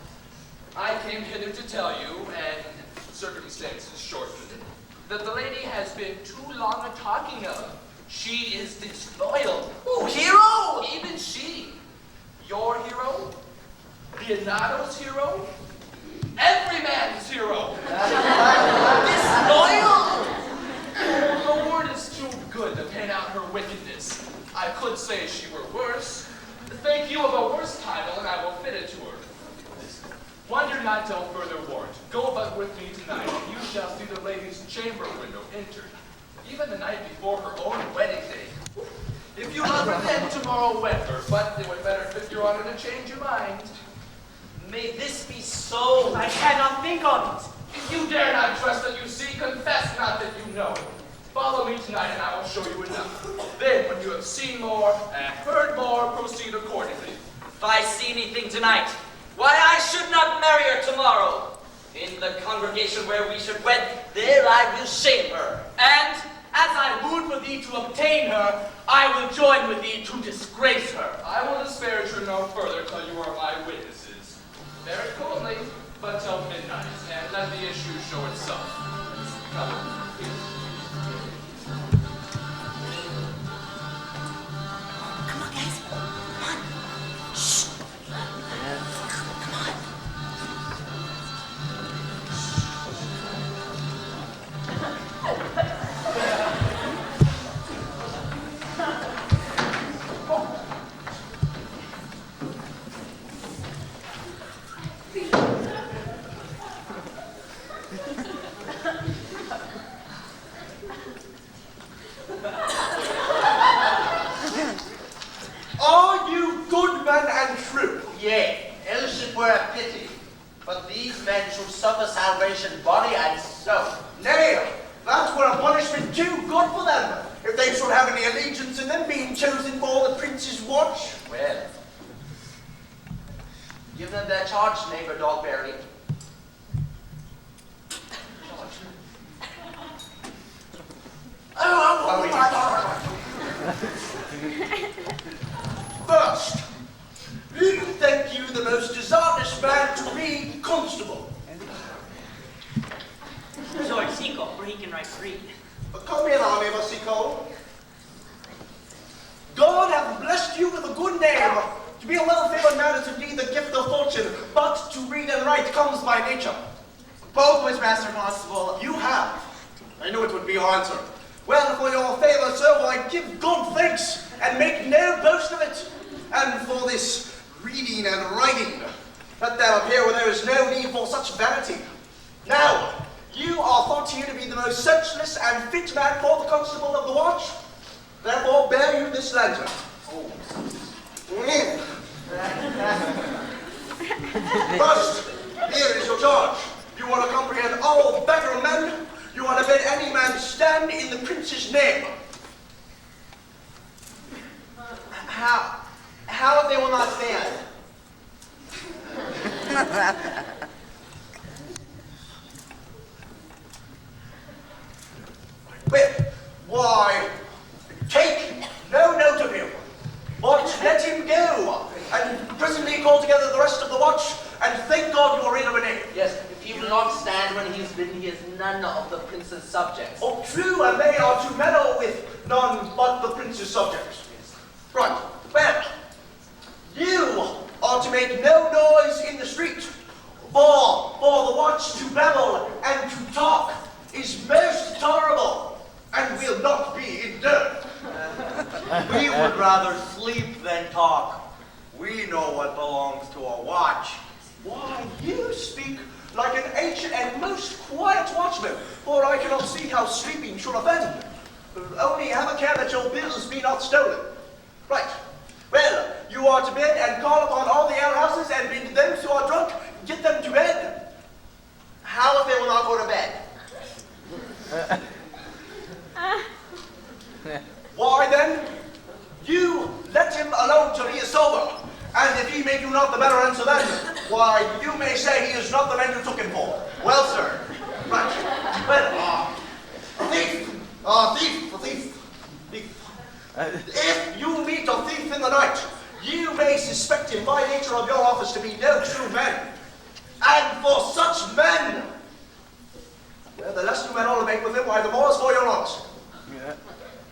I came hither to tell you, and circumstances shortened, that the lady has been too long a talking of. She is disloyal. Oh, Hero! Even she. Your hero? Leonardo's hero? Every man's hero. Disloyal! The word is too good to paint out her wickedness. I could say she were worse. Think you of a worse title, and I will fit it to her. Wonder not till further warrant. Go but with me tonight, and you shall see the lady's chamber window entered, even the night before her own wedding day. If you love her then, tomorrow wed her, but it would better fit your honor to change your mind. May this be so. I cannot think of it. If you dare not trust that you see, confess not that you know. Follow me tonight, and I will show you enough. Then, when you have seen more and heard more, proceed accordingly. If I see anything tonight, why I should not marry her tomorrow. In the congregation where we should wed, there I will shame her. And as I wooed for thee to obtain her, I will join with thee to disgrace her. I will disparage her no further till you are my witnesses. Bear it coldly, but till midnight, and let the issue show itself. Come. Come on, guys. Come on. Shh. Come on. Are you good men and true? Yea, else it were a pity. But these men should suffer salvation body and soul. Nay, that were a punishment too good for them, if they should have any allegiance in them being chosen for the prince's watch. Well, give them their charge, neighbor Dogberry. First, who think you the most dishonest man to be constable? Lord Seco, for he can write read. Come in, our neighbor Seco. God hath blessed you with a good name. To be a well-favored man is indeed the gift of fortune, but to read and write comes by nature. Both was Master Constable. You have. I knew it would be your answer. Well, for your favor, sir, I give God thanks, and make no boast of it. And for this reading and writing, let there appear where there is no need for such vanity. Now, you are thought here to be the most senseless and fit man for the constable of the watch. Therefore, bear you this lantern. First, here is your charge. You are to comprehend all better men. You are to bid any man stand in the prince's name. How if they will not stand? Well, why, take no note of him, but let him go, and presently call together the rest of the watch, and thank God you are rid of a name. Yes, if he will not stand when he is bidden, he is none of the prince's subjects. Oh, true, and they are to meddle with none but the prince's subjects. Right, well, you are to make no noise in the street, for the watch to babble and to talk is most tolerable, and will not be endured. We would rather sleep than talk. We know what belongs to a watch. Why, you speak like an ancient and most quiet watchman, for I cannot see how sleeping should offend. Only have a care that your bills be not stolen. Right. Well, you are to bid and call upon all the alehouses and bid them who are drunk, get them to bed. How if they will not go to bed? Why then, you let him alone till he is sober. And if he make you not the better answer then, why, you may say he is not the man you took him for. Well, sir. Right. Well, thief. Thief. If you meet a thief in the night, you may suspect him by nature of your office to be no true man. And for such men, well, the less you men all make with him, why, the more is for your loss.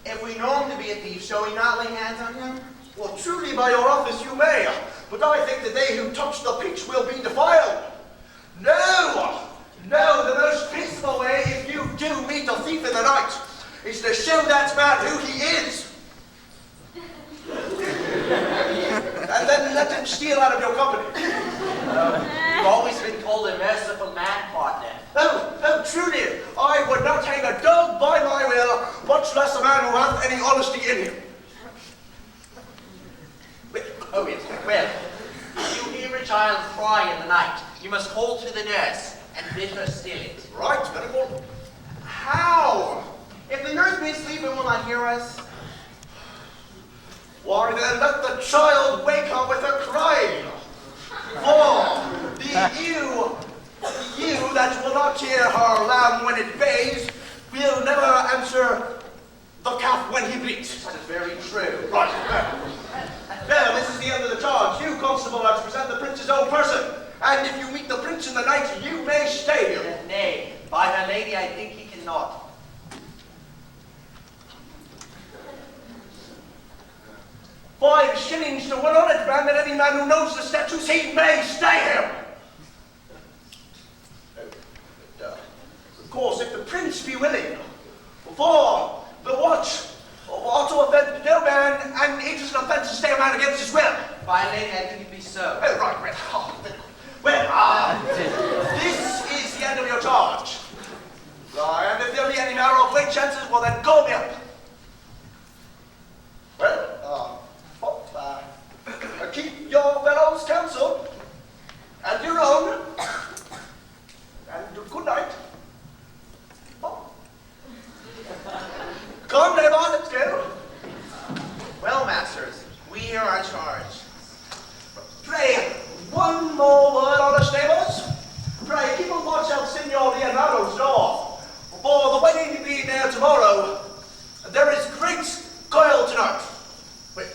If we know him to be a thief, shall we not lay hands on him? Well, truly by your office you may, but I think that they who touch the pitch will be defiled. No, the most peaceful way, if you do meet a thief in the night, is to show that man who he is. And then let him steal out of your company. You've always been called a merciful man, partner. Oh, truly, I would not hang a dog by my will, much less a man who hath any honesty in him. Oh, yes. Well, if you hear a child cry in the night, you must call to the nurse and bid her still it. Right, very good. How? If the nurse be asleep and will not hear us? Why then let the child wake up with a crying. For the ewe that will not hear her lamb when it bays will never answer the calf when he bleats. That is very true. Right. Well, this is the end of the charge. You, constable, are to present the prince's own person. And if you meet the prince in the night, you may stay here. Nay, by her lady, I think he cannot. 5 shillings to one honest man, that any man who knows the statutes, he may stay here. Of course, if the prince be willing, for the watch ought to offend no man, and it is an offence to stay a man against his will. By lady, I think it be so. Oh, right. Well, this is the end of your charge. And if there be any matter of late chances, well then call me up. Well, keep your fellows' counsel and your own. And good night. Oh. Come, Nabon, let's go. Well, masters, we here are charged. Pray, one more word on the stables. Pray, keep a watch out Signor Leonardo's door. For the wedding be there tomorrow. There is great coil tonight. Wait.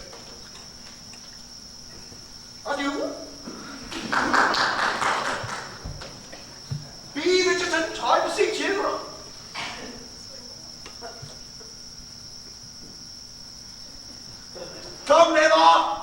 Adieu. Be vigilant, I beseech you. Come, neighbor.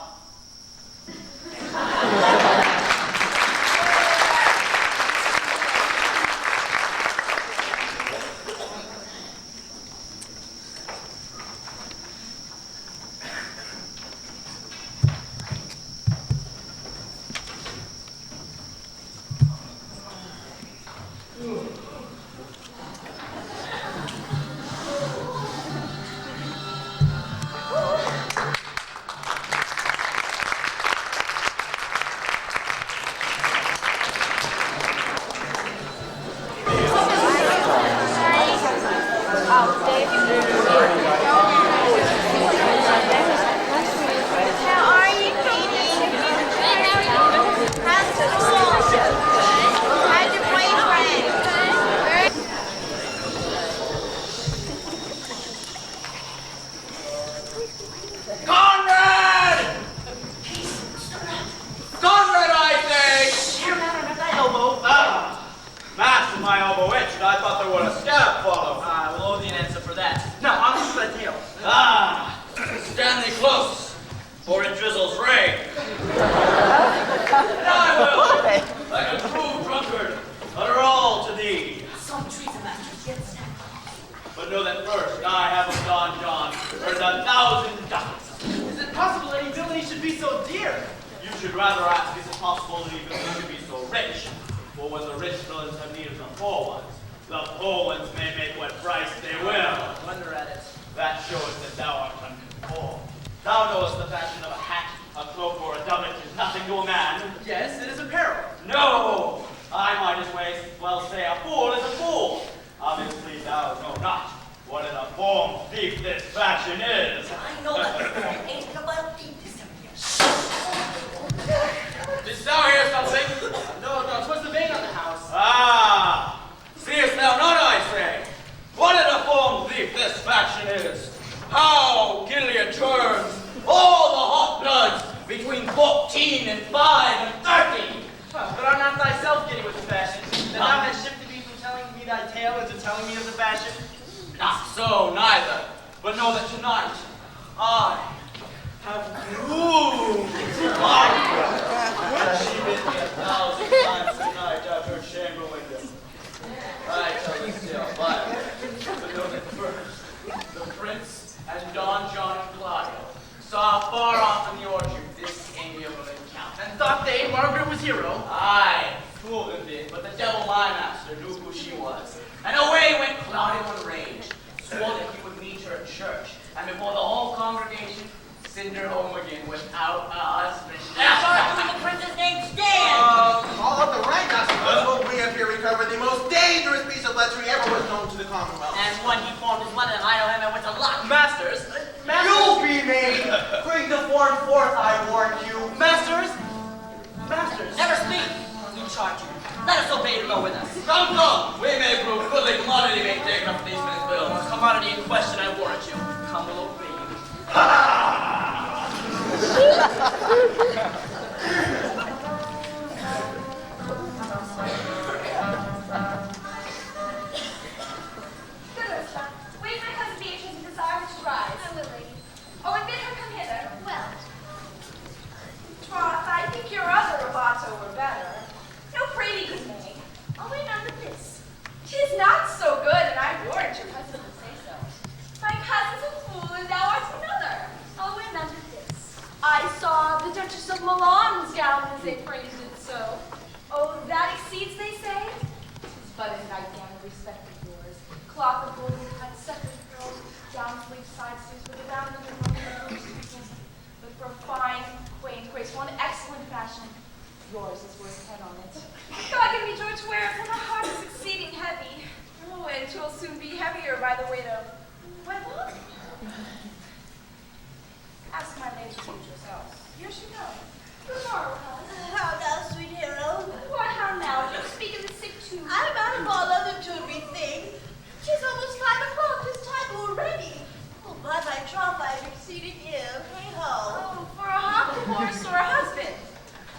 But nightgown of respect of yours. Cloth of golden cut, separate curls, down sleeve side sleeves with a round under with refined, quaint, graceful, and excellent fashion. Yours is worth 10 on it. God give me joy to wear it, for my heart is exceeding heavy. Oh, and 'twill soon be heavier by the weight of what? Ask my lady teacher's house. Here she goes. How now, sweet hero? What, how now? You speak in the sick tune. I'm out of all other tuney thing. 'Tis almost 5 o'clock, this time already. Oh, by my troth, I'm exceeding ill. Hey ho. Oh, for a hawk horse or a husband.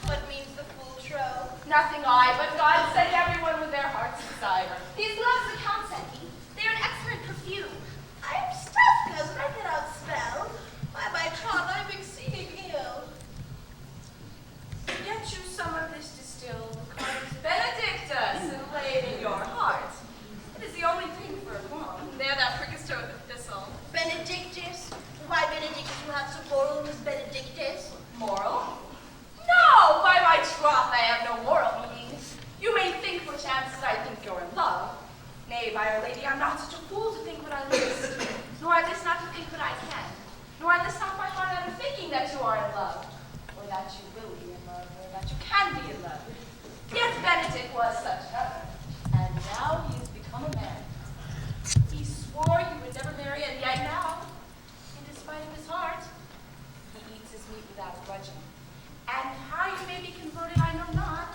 What means the fool trow? Nothing I, but God sent everyone with their heart's desire. These gloves the Count sent me. They're an excellent perfume. I'm stuffed, cousin, I cannot smell. By my troth, I'm exceeding ill. Get you some of this distilled Cards Benedictus and lay it in your heart. It is the only thing for a woman. There thou prickest her with the thistle. Benedictus? Why, Benedictus, you have some moral, Miss Benedictus? Moral? No, by my troth, I have no moral meaning. You may think perchance that I think you're in love. Nay, by Our Lady, I'm not such a fool to think what I list, nor I list not to think what I can, nor I list not my heart out of thinking that you are in love, or that you will be in love, or that you can be in love. Yet Benedict was such another, and now he has become a man. He swore he would never marry, and yet now, in despite of his heart, he eats his meat without grudging. And how you may be converted, I know not.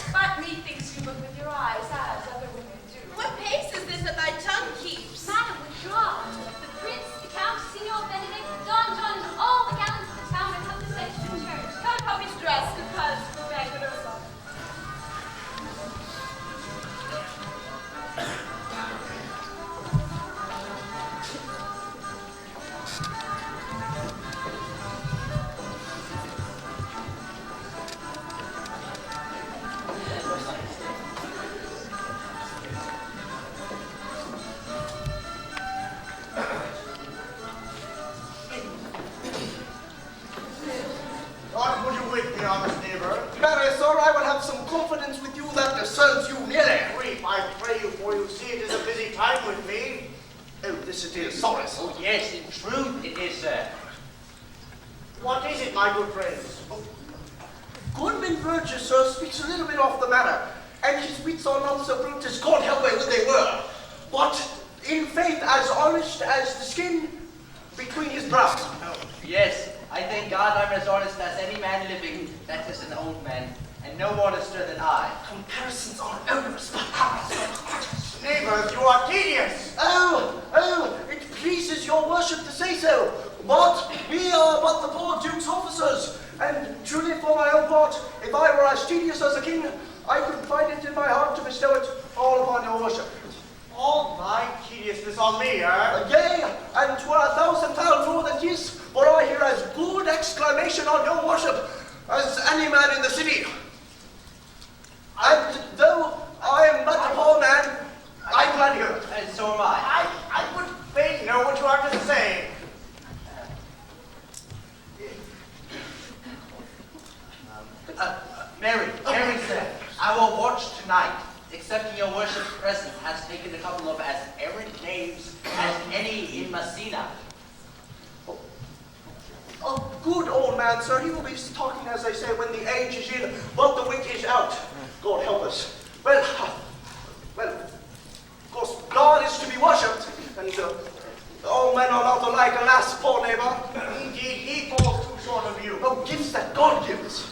But methinks you look with your eyes as other women do. What pace is this that thy tongue keeps? Madam, withdraw. The prince, the count, Signor Benedict, Don John, and all the gallants of the town are come to fetch to church. Can't help his dress because the banquet or something. What would you with me, honest neighbor? Marry, sir, I will have some confidence with you that discerns you nearly. Brief, I pray you, for you see it is a busy time with me. Oh, this it is, sorry, sir. Oh, yes, in truth it is, sir. What is it, my good friends? Goodman Burgess, sir, speaks a little bit off the matter, and his wits are not so brute as God help me when they were, but in faith as honest as the skin between his brows. Oh, yes, I thank God I'm as honest as any man living, that is an old man, and no honester than I. Comparisons are onerous, but ours. Neighbors, you are tedious. Oh, it pleases your worship to say so, but we are but the poor duke's officers, and truly for my own part, if I were as tedious as a king, I could find it in my heart to bestow it all upon your worship. All thy tediousness on me, eh? Yea, and 'twere 1,000 more than his, for I hear as good exclamation on your worship as any man in the city. And though I am but a poor man, I'm glad to hear it. And so am I. I would fain know what you have to say. Mary, sir, our watch tonight, accepting your worship's presence, has taken a couple of as errant knaves as any in Messina. A good old man, sir. He will be talking, as they say, when the age is in, but the wit is out. God help us. Well, of course, God is to be worshipped, and all men are not alike, alas, poor neighbor. Indeed, he falls too short of you. Oh, gifts that God gives.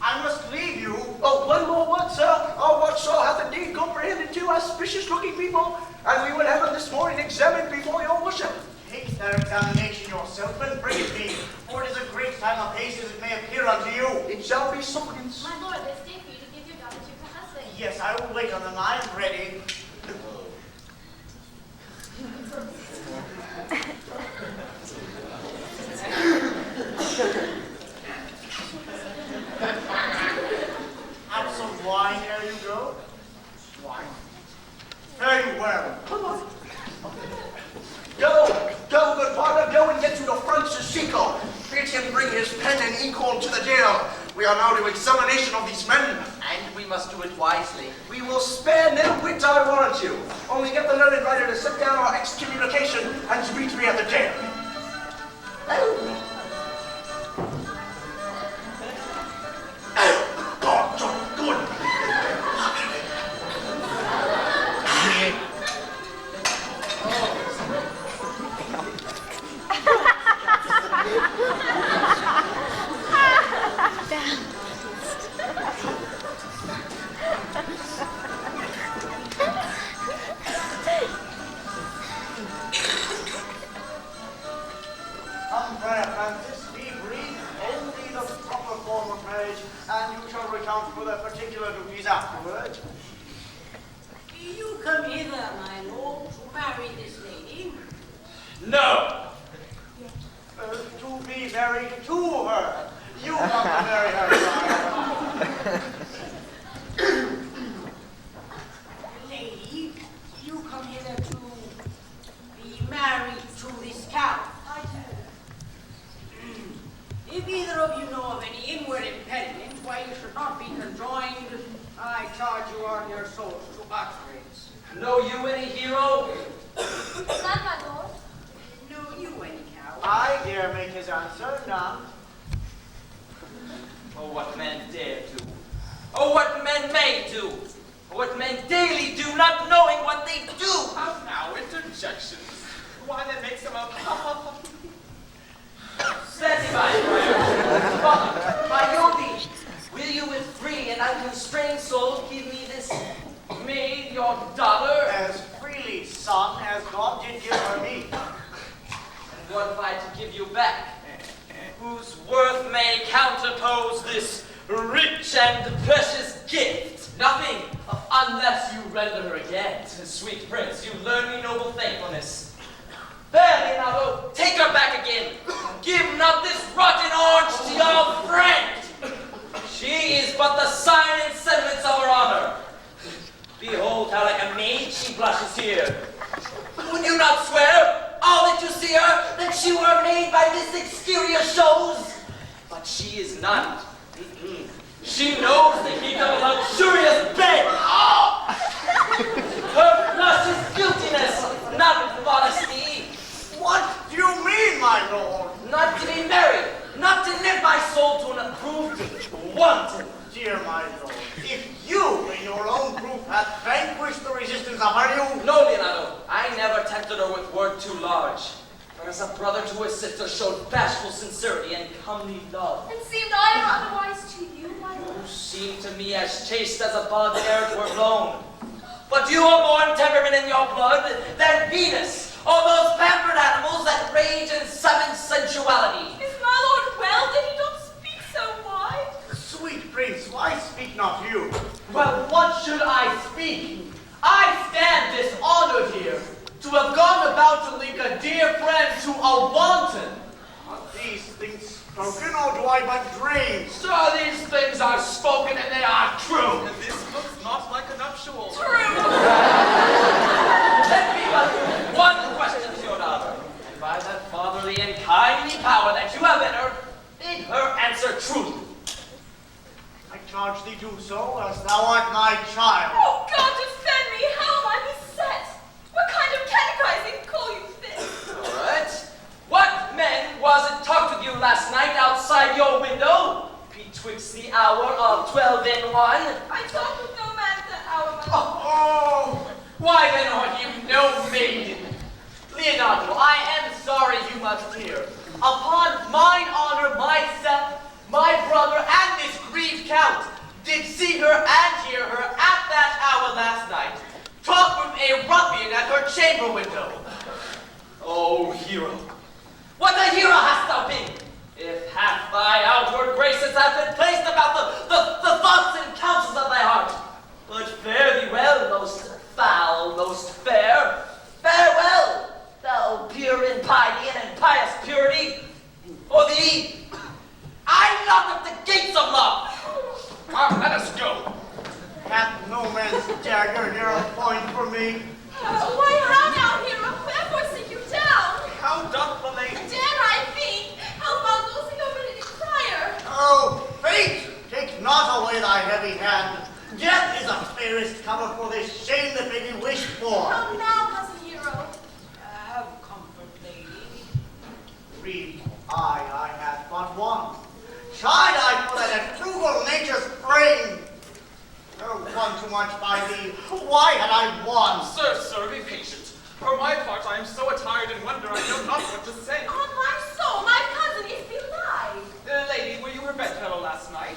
I must leave you. Oh, one more word, sir. Our watch saw hath indeed comprehended 2 auspicious-looking people, and we will have them this morning examined before your worship. Take their examination yourself and bring it me, for it is a great time of haste as it may appear unto you. It shall be so, Prince. My lord, they stay for you to give your daughter to her husband. Yes, I will wait on them. I am ready. Have some wine ere you go? Wine? Very well. Go, good partner, go and get to the Francisco. Bid him bring his pen and inkhorn to the jail. We are now to examination of these men. And we must do it wisely. We will spare no wit, I warrant you. Only get the learned writer to set down our excommunication and to meet me at the jail. God, John, good. Come, Friar Francis, we breathe only the proper form of marriage, and you shall recount for the particular duties afterward. You come hither, my lord, to marry this lady. No! To be married to her. You come to marry her, Friar. Lady, you come hither to be married to this count. I do. If either of you know of any inward impediment why you should not be conjoined, I charge you on your souls to utterance. Know you any hero? None, my lord. Know you any coward? I dare make his answer, none. Oh, what men dare do. Oh, what men may do. What men daily do, not knowing what they do. How now, interjections? Why, that makes them a... Stand by, Friar. Father, by your leave, will you with free and unconstrained soul give me this maid, your daughter? As freely, son, as God did give her me. And what if I to give you back? Whose worth may counterpose this rich and precious gift? Nothing, unless you render her again. Sweet prince, you learn me noble thankfulness. There, Leonardo, take her back again. Give not this rotten orange to your friend. She is but the sign and semblance of her honor. Behold how like a maid she blushes here. Would you not swear, all that you see her, that she were made by this exterior shows? But she is not. She knows the heat of a luxurious bed. Oh! Her blush is guiltiness, not modesty. What do you mean, my lord? Not to be married, not to knit my soul to an approved wanton. Dear my lord, if you, in your own proof, hath vanquished the resistance of her, you... No, Leonardo, I never tempted her with word too large. But as a brother to his sister showed bashful sincerity and comely love. And seemed I otherwise to you, my lord? You seem to me as chaste as a bud ere it were blown. But you are more in temperament in your blood than Venus, or those pampered animals that rage in savage sensuality. Is my lord well that he don't speak so wide? Sweet prince, why speak not you? Well, what should I speak? I stand dishonored here, to have gone about to link a dear friend to a wanton. Are these things spoken, or do I but dream? Sir, these things are spoken and they are true. And this looks not like a nuptial. Let me but one question to your daughter, and by that fatherly and kindly power that you have in her, bid her answer truly. I charge thee do so, as thou art my child. Oh, God, defend me! How am I beset? What kind of catechizing call you this? All right. What men was it talked with you last night outside your window, betwixt the hour of 12 and 1? I talk with no man at that hour, my lord. Oh, why then are you no maiden? Leonardo, I am sorry you must hear. Upon mine honor, myself, my brother, and this grieved count did see her and hear her at that hour last night talk with a ruffian at her chamber window. Oh, hero, what a hero hast thou been! If half thy outward graces have been placed about the thoughts and counsels of thy heart. But fare thee well, most foul, most fair. Farewell, thou pure in piety and in pious purity. For thee, I knock at the gates of love. Come, let us go. Hath no man's dagger here a point for me? Why, how now, hero? Wherefore sit you down? How doth the lady? Dare I think? How bungles the nobility crier? Oh, fate, take not away thy heavy hand. Death is the fairest cover for this shame that may be wished for. Come now, cousin hero. Have comfort, lady. Read, I have but one. Shine I for that at frugal nature's frame. Oh, one too much by thee. Why had I one? Sir, be patient. For my part, I am so attired in wonder, I know not what to say. On my soul, my cousin is belied. Lady, were you her bedfellow last night?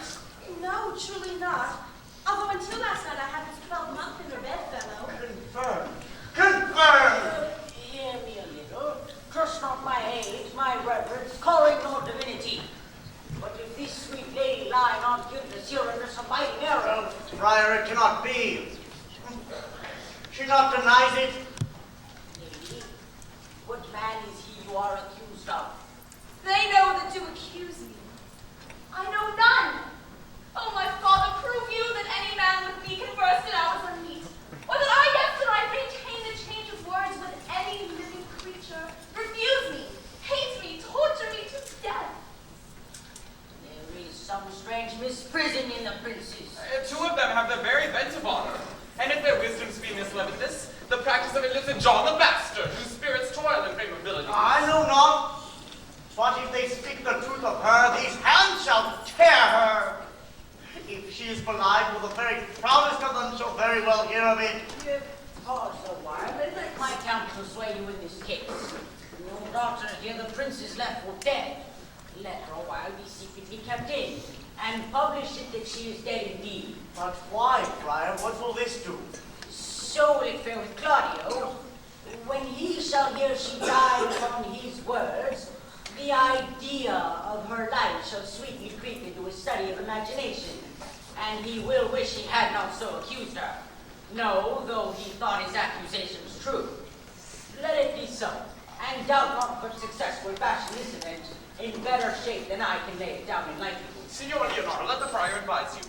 No, truly not. Although until last night I had this 12-month in her bedfellow. Confirm. Confirm. Hear me a little. Trust not my age, my reverence, calling nor divinity. But if this sweet lady lie not guiltless, you're under some biting arrow. Friar, it cannot be. She not denies it. Lady, what man is he you are accused of? They know that you accuse me. I know none. Oh, my father, prove you that any man with me conversed in hours unmeet, or that I yesternight maintained a change of words with any living creature. Refuse me, hate me, torture me to death. There is some strange misprision in the princes. Two of them have the very bent of honor, and if their wisdoms be misled in this, the practice of it lives in John the Bastard, whose spirits toil in favorability. I know not. But if they speak the truth of her, these hands shall tear her. If she is belied, will the very proudest of them shall very well hear of it. Pause a while and let my counsel sway you in this case. Your daughter here, the prince, is left for dead. Let her a while be secretly kept in, and publish it that she is dead indeed. But why, Friar? What will this do? So will it fare with Claudio. When he shall hear she died upon his words, the idea of her life shall sweetly creep into his study of imagination, and he will wish he had not so accused her. No, though he thought his accusations true. Let it be so, and doubt not but success will fashion this event in better shape than I can lay it down in likelihood. Signor Leonardo, let the friar advise you.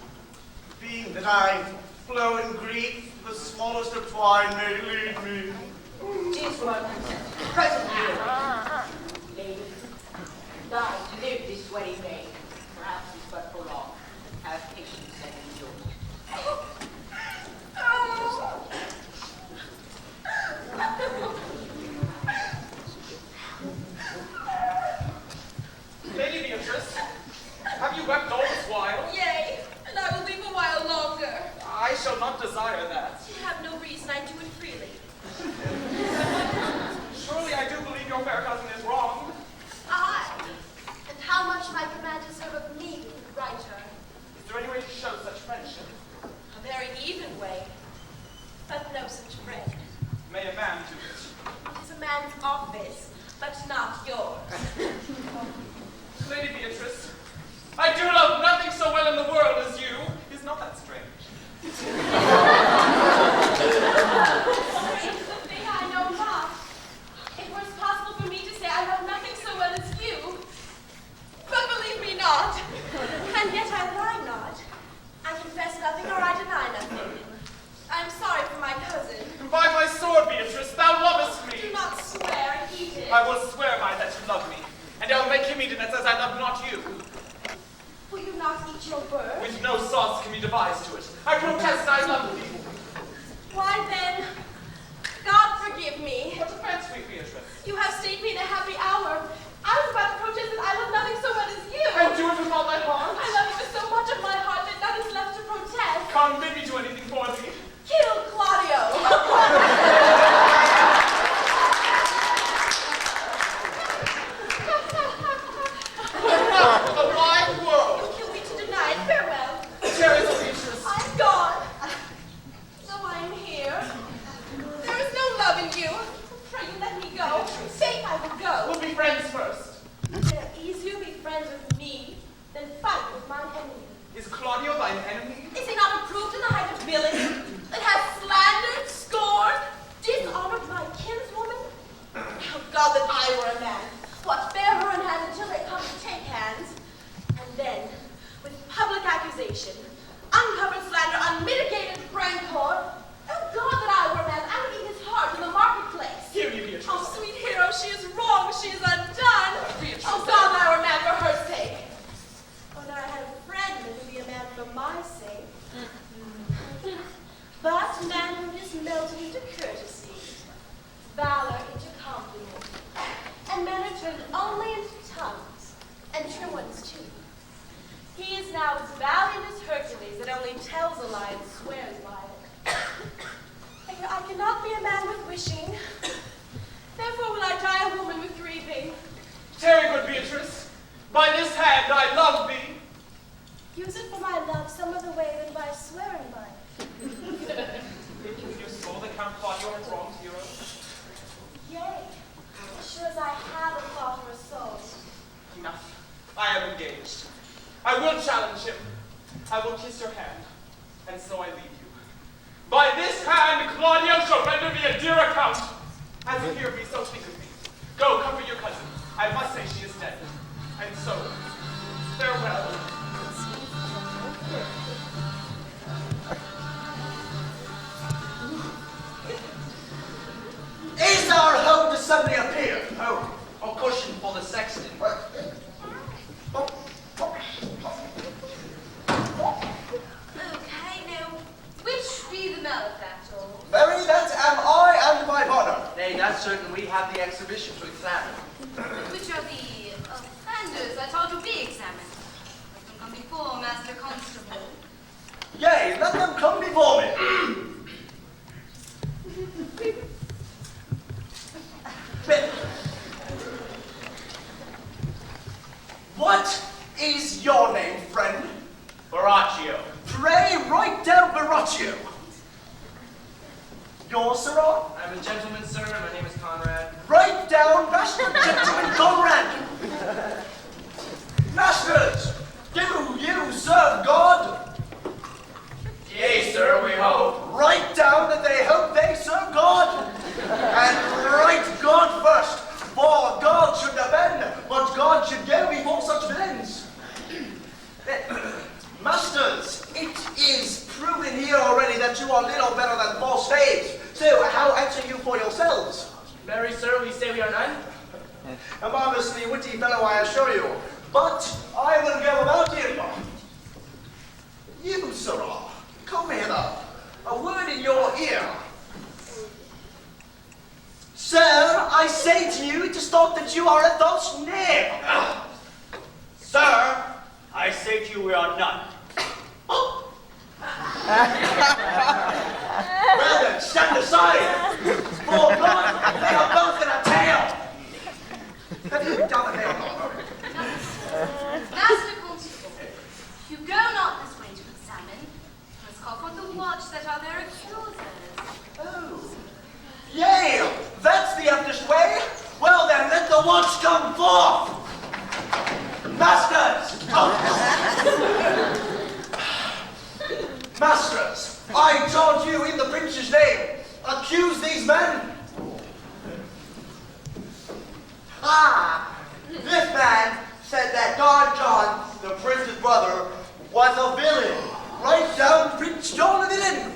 Being that I flow in grief, the smallest of twine may lead me. 'Tis well consented. Presently, lady, die to live this wedding day. Perhaps it's but for long. Have patience and endure. Lady Beatrice, have you wept all this while? Yea, and I will weep a while longer. I shall not desire that. You have no reason, I do it freely. Surely I do believe your fair cousin is wrong. I, and how much my command deserve of me with writer. Is there any way to show such friendship? A very even way, but no such friend. May a man do it? It is a man's office, but not yours. Lady Beatrice, I do love nothing so well in the world as you. Is not that strange? Strange is a thing I know not. It was possible for me to say I love nothing so well as you. But believe me not. And yet I lie not. I confess nothing or I deny nothing. I am sorry for my cousin. By my sword, Beatrice, thou lovest me. Do not swear and eat it. I will swear by that you love me, and I will make him eat it that says I love not you. Will you not eat your bird? With no sauce can be devised to it. I protest I love thee. Why then, God forgive me. What offense, sweet Beatrice? You have stayed me in a happy hour. I was about to protest that I love nothing so well as you. And do it with all thy heart. I love you with so much of my heart that none is left to protest. Come, bid me do anything for thee. Kill Claudio. The wide world. You kill me to deny it. Farewell. Charity, Beatrice. I'm gone. So I am here. cannot be a man with wishing. Therefore will I die a woman with grieving. Tarry, good Beatrice. By this hand I love thee. Use it for my love some other way than by swearing by it. You saw the Count Claudio had wronged hero. Yea, as sure as I have a thought or a soul. Enough. I am engaged. I will challenge him. I will kiss your hand. And so I leave you. By this hand, Claudio shall render me a dear account. As you hear me, so think of me. Go, comfort your cousin. I must say she is dead. And so, farewell. Is our hope to suddenly appear? Oh, a cushion for the sexton. Okay, now, which be the malefactor? Very that am I and my partner. Nay, that's certain we have the exhibition to examine. Which are the offenders I told you be examined? Let them come before, Master Constable. Yea, let them come before me. What is your name, friend? Baraccio. Pray write down Baraccio. Yours, sirrah? I'm a gentleman, sir. My name is Conrad. Write down Master Gentleman Conrad. Masters, do you serve God? Yea, sir, we hope. Write down that they hope they serve God. And write God first, for God should defend, but God should go before such villains. Masters, it is proven here already that you are little better than false slaves. So how answer you for yourselves? Marry, sir, we say we are none. A marvelously witty fellow, I assure you. But I will go about him. You, sirrah, come hither. A word in your ear. Sir, I say to you to stop that you are a false knave. Sir, I say to you we are none. Well then, stand aside. For God, they are both in a tail. Have you done a nail? Master Constable, if you go not this way to examine, you must call for the watch that are their accusers. Oh. Yea, that's the eftest way. Well then, let the watch come forth. Masters! Masters, I charge you in the prince's name, accuse these men. This man said that Don John, the prince's brother, was a villain. Write down Prince John a villain.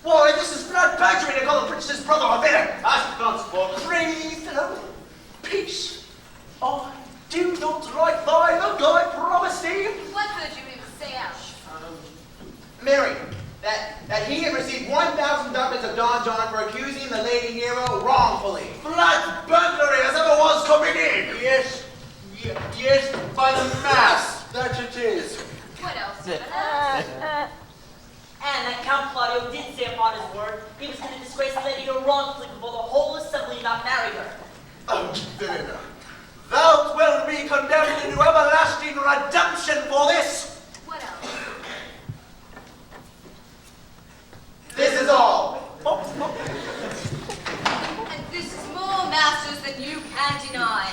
Why, this is flat perjury to call the prince's brother a villain. Master Constable. Pray, fellow, peace. I do not write thy look, I promise thee. What heard you even say out? Mary, that he had received 1,000 ducats of Don John for accusing the Lady Nero wrongfully. Flat burglary as ever was committed. Yes, by the mass, that it is. What else? And that Count Claudio did say upon his word he was going to disgrace the lady wrongfully before the whole assembly and not marry her. Oh, villain, thou wilt be condemned into everlasting redemption for this. What else? This is all. And this is more masters than you can deny.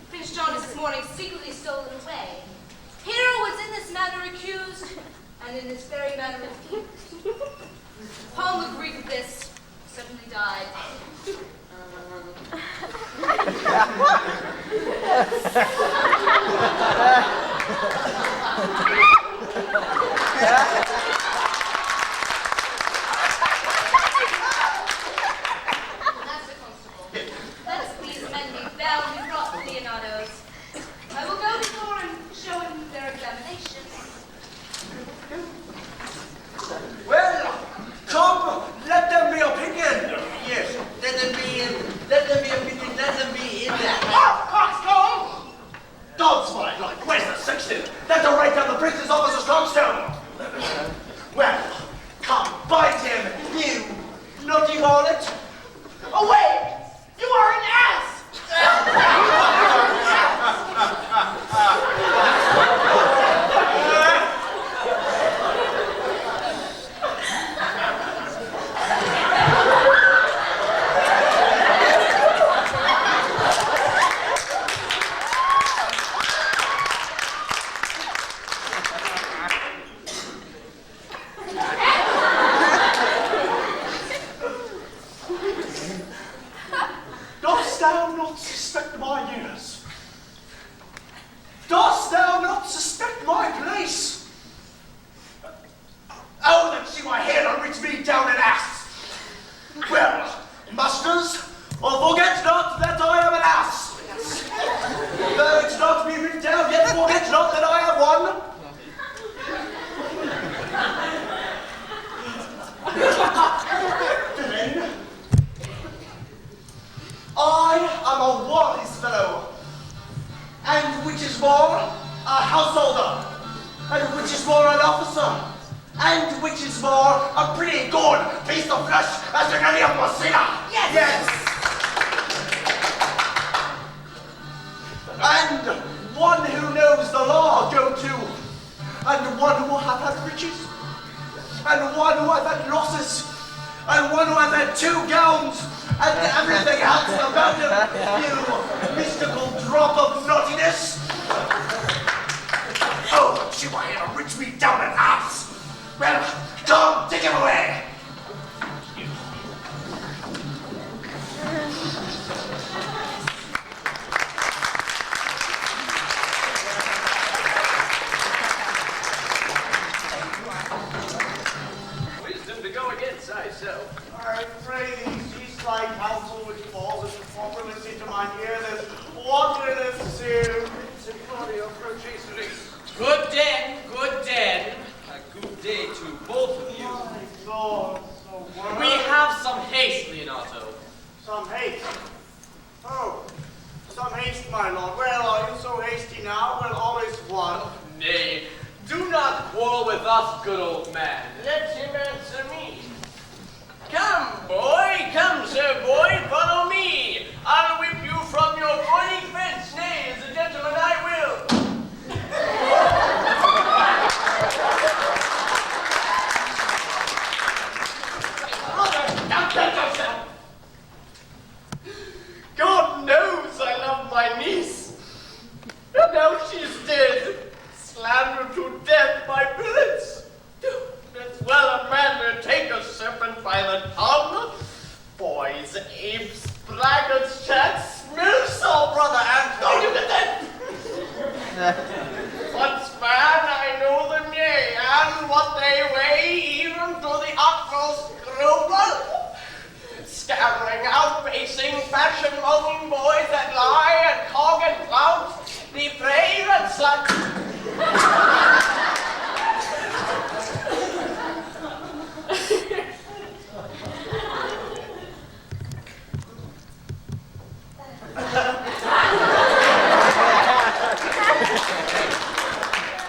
Prince John is this morning secretly stolen away. Hero was in this manner accused, and in this very manner refused. Upon the grief of this, certainly died. Master Constable, let us please amend me bound and brought to Leonardo's. I will go before and show him their examination. Well, come, let them be opinion. Yes, let them be opinion, let them be in that. Coxcomb! Dog's fight, like, where's the sexton? Let them write down the prince's officer's coxcomb. you varlet. Away! You are an ass! Dost thou not suspect my years? Dost thou not suspect my place? Oh, that she might hear and reach me down an ass! Well, masters, forget not that I am an ass! Though it's not be written down, yet forget not that I am one! Then, I am a wise fellow, and which is more, a householder, and which is more, an officer, and which is more, a pretty good piece of flesh as in any of Messina. Yes! And one who knows the law go to, and one who hath had riches, and one who hath had losses, and one who hath had 2 gowns, and everything else about him, you mystical drop of naughtiness. Oh, she might have reach me down an ass. Well, come, take him away. Wisdom to go against, I so. I pray these thy counsel which falls as properness into mine ear, that wanderness to Claudio Processory. Good den, good den. A good day to both of you. My Lord, so word. We have some haste, Leonardo. Some haste. Oh, some haste, my lord. Well, are you so hasty now? Well, always one. Nay, do not quarrel with us, good old man. Let him answer me. Come, sir boy, follow me. I'll whip you from your boiling fence. Nay, as a gentleman I will. Brother, now get yourself. God knows I love my niece. And now she's dead, slandered to death by villains. As well a man may take a serpent by the tongue. Boys, apes, braggarts, chats, milsall, brother Anthony. Don't you get that? Once man, I know them, yea, and what they weigh, even to the utmost scruple. Stammering, outpacing, fashion-monging boys that lie and cog and flout, deprave and slut.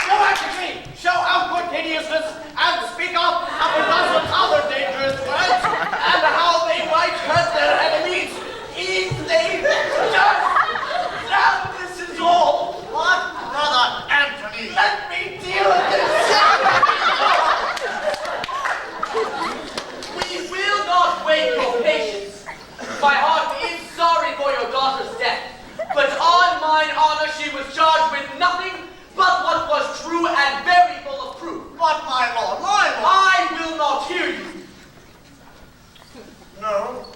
Go after me, show outward hideousness, and speak up of a dozen other dangerous words, and how they might hurt their enemies if they now this is all. What, brother Anthony? Let me deal with this. We will not wait your patience. My heart is sorry for your daughter's death, but on mine honor she was charged with nothing but what was true and very full of proof. But my lord, I will not hear you. No.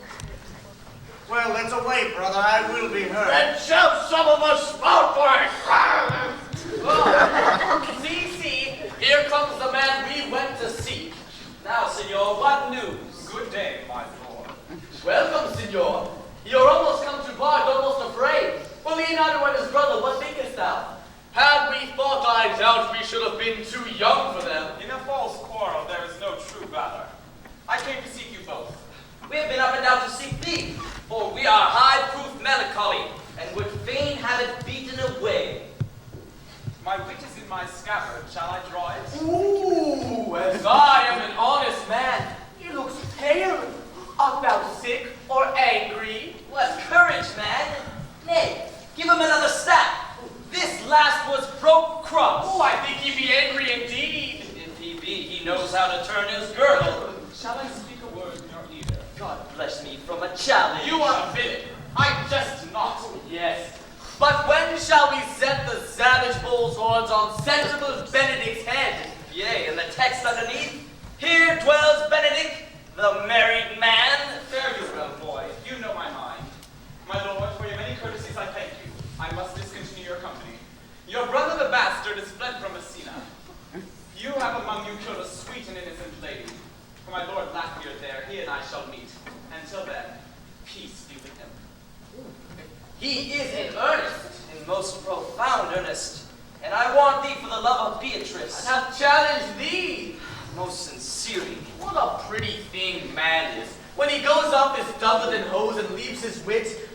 Well, that's a way, brother. I will be heard. Then shall some of us spout for it. Oh. See, here comes the man we went to seek. Now, senor, what news? Good day, my lord. Welcome, senor. You're almost come to barge, almost afraid. Well, Leonardo and his brother, what thinkest thou? Had we thought, I doubt we should have been too young for them. In a false quarrel, there is no true valor. I came to seek you both. We have been up and down to seek thee, for we are high-proof melancholy, and would fain have it beaten away. My wit is in my scabbard. Shall I draw it? Ooh, as I am an honest man. He looks pale. Art thou sick or angry. What courage, man! Nay, give him another stab. This last was broke cross. Oh, I think he be angry indeed. If he be, he knows how to turn his girdle. Shall I speak a word in your ear? God bless me from a challenge. You are a villain. I jest not. Yes. But when shall we set the savage bull's horns on sensible Benedict's head? Yea, and the text underneath, here dwells Benedict, the married man. Fare you well, boy. You know my mind. My lord, for your many courtesies I thank you. I must discontinue your company. Your brother the bastard is fled from Messina. You have among you killed a sweet and innocent lady. For my lord Blackbeard there, he and I shall meet. Until then, peace be with him. He is in earnest, in most profound earnest, and I want thee for the love of Beatrice. And have challenged thee. Most sincerely. What a pretty thing man is. When he goes off his doublet and hose and leaves his wit.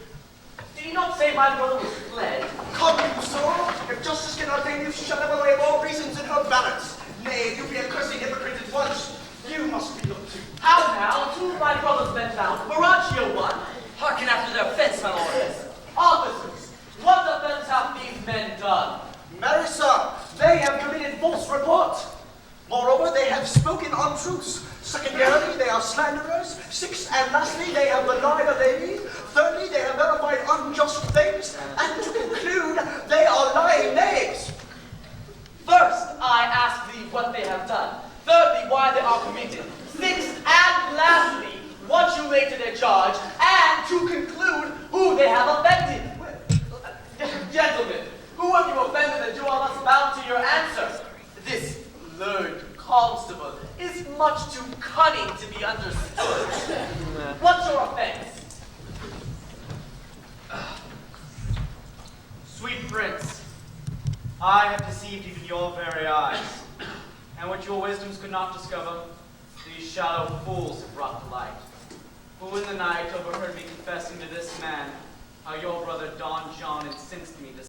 Did he not say my brother was fled? Come, you sorrow. If justice can ordain you, she shall have away of all reasons in her balance. Nay, if you be a cursing hypocrite at once, you must be looked to. How now? Two of my brothers men found. Maraccio one. Hearken after their offense, my lord. Officers, what offense have these men done? Marry, sir, they have committed false report. Moreover, they have spoken untruths. Secondarily, they are slanderers. Sixth and lastly, they have belied a lady. Thirdly, they have verified unjust things. And to conclude, they are lying knaves. First, I ask thee what they have done. Thirdly, why they are committed. Sixth and lastly, what you lay to their charge. And to conclude, who they have offended. Gentlemen, who have you offended that you are thus bound to your answer? This learned constable is much too cunning to be understood. What's your offense? Sweet prince, I have deceived you with your very eyes, and what your wisdoms could not discover, these shallow fools have brought to light. Who in the night overheard me confessing to this man how your brother Don John incensed me this.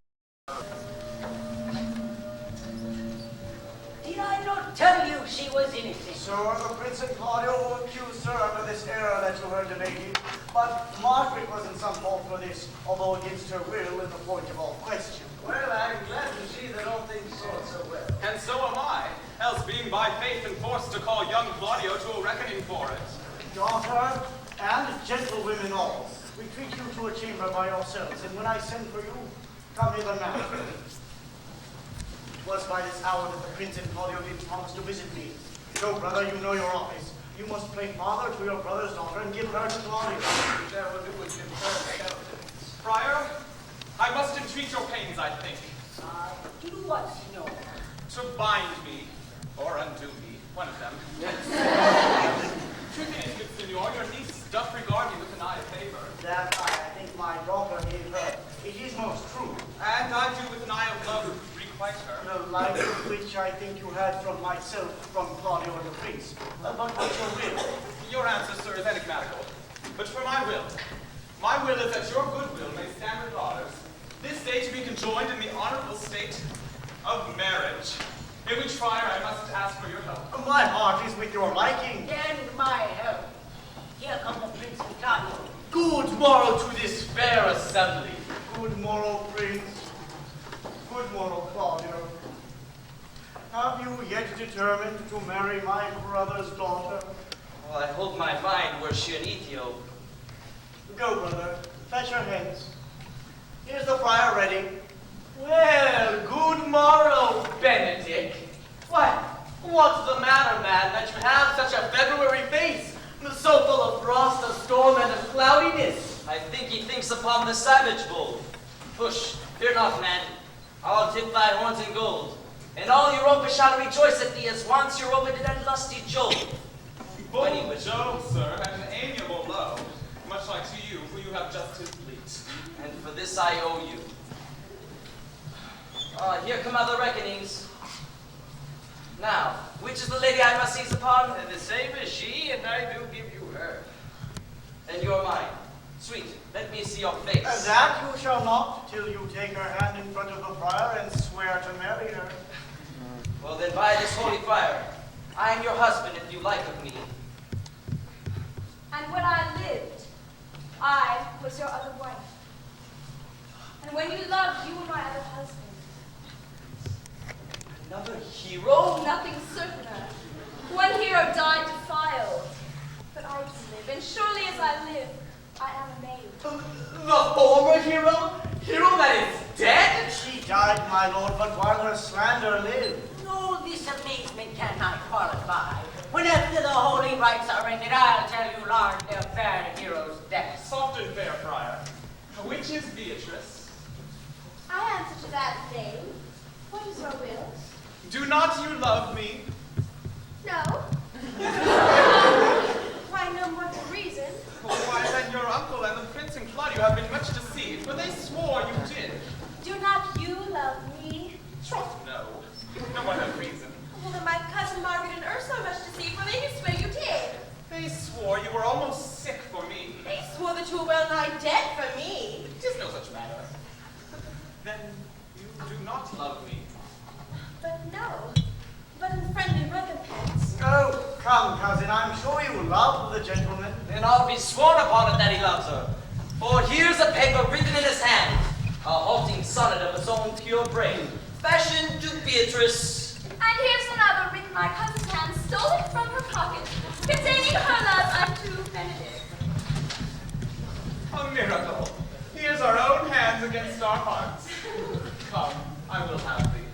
Did I not tell you she was innocent? Sir, the Prince and Claudio will accuse her under this error that you heard debated. But Margaret was in some fault for this, although against her will in the point of all question. Well, I'm glad to see that all things sort so well. And so am I, else being by faith enforced to call young Claudio to a reckoning for it. Daughter, and gentlewomen all, we treat you to a chamber by yourselves, and when I send for you, come hither now. It was by this hour that the Prince and Claudio did promise to visit me. Go, brother, you know your office. You must play father to your brother's daughter and give her to Claudio. That would do it in her countenance. Friar, I must entreat your pains, I think. To do what, signor? To bind me, or undo me, one of them. Truth is, good senor, your niece doth regard me with an eye of favor. That I think my daughter gave her. It is most true. And I do with an eye of love requite her. The like of which I think you had from myself, from Claudio and the Prince. But what's your will? Your answer, sir, is enigmatical. But for my will is that your goodwill may stand with ours, this day to be conjoined in the honorable state of marriage, in which, friar, I must ask for your help. My heart is with your liking. And my help. Here come the Prince and Claudio. Good morrow to this fair assembly. Good morrow, Prince. Good morrow, Claudio. Have you yet determined to marry my brother's daughter? Well, I hope my mind were she an Ethiop. Go, brother. Fetch her hence. Here's the friar ready. Well, good morrow, Benedict. Why, what's the matter, man, that you have such a February face, so full of frost, of storm, and of cloudiness? I think he thinks upon the savage bull. Push, fear not, man. I'll tip thy horns in gold, and all Europa shall rejoice at thee as once Europa did at lusty Job. When he Bold was Job, sir, had an amiable low, much like to you, for you have just his fleet. and for this I owe you. Here come other reckonings. Now, which is the lady I must seize upon? And the same as she, and I do give you her. And you're mine. Sweet, let me see your face. And that you shall not, till you take her hand in front of the friar and swear to marry her. Well then, by this holy fire, I am your husband if you like of me. And when I lived, I was your other wife. And when you loved, you were my other husband. Another hero? Oh, nothing certainer. One hero died defiled, but I live, and surely as I live, I am a maid. The former hero? Hero that is dead? She died, my lord, but while her slander lived. No, this amazement cannot qualify. When after the holy rites are ended, I'll tell you, Lord, the fair hero's death. Soft and fair, friar. Which is Beatrice? I answer to that name. What is your will? Do not you love me? No. Why, no more the reason. Why, then your uncle and the prince and Claudio have been much deceived, for they swore you did. Do not you love me? Troth, no. No other reason. Well, then my cousin Margaret and Ursula are much deceived, for they did swear you did. They swore you were almost sick for me. They swore that you were well nigh dead for me. Tis no such matter. Then you do not love me. But no. But in friendly recompense. Oh, come, cousin, I'm sure you love the gentleman. Then I'll be sworn upon it that he loves her. For here's a paper written in his hand, a halting sonnet of his own pure brain, fashioned to Beatrice. And here's another written my cousin's hand, stolen from her pocket, containing her love unto Benedict. A miracle. Here's our own hands against our hearts. Come, I will have thee.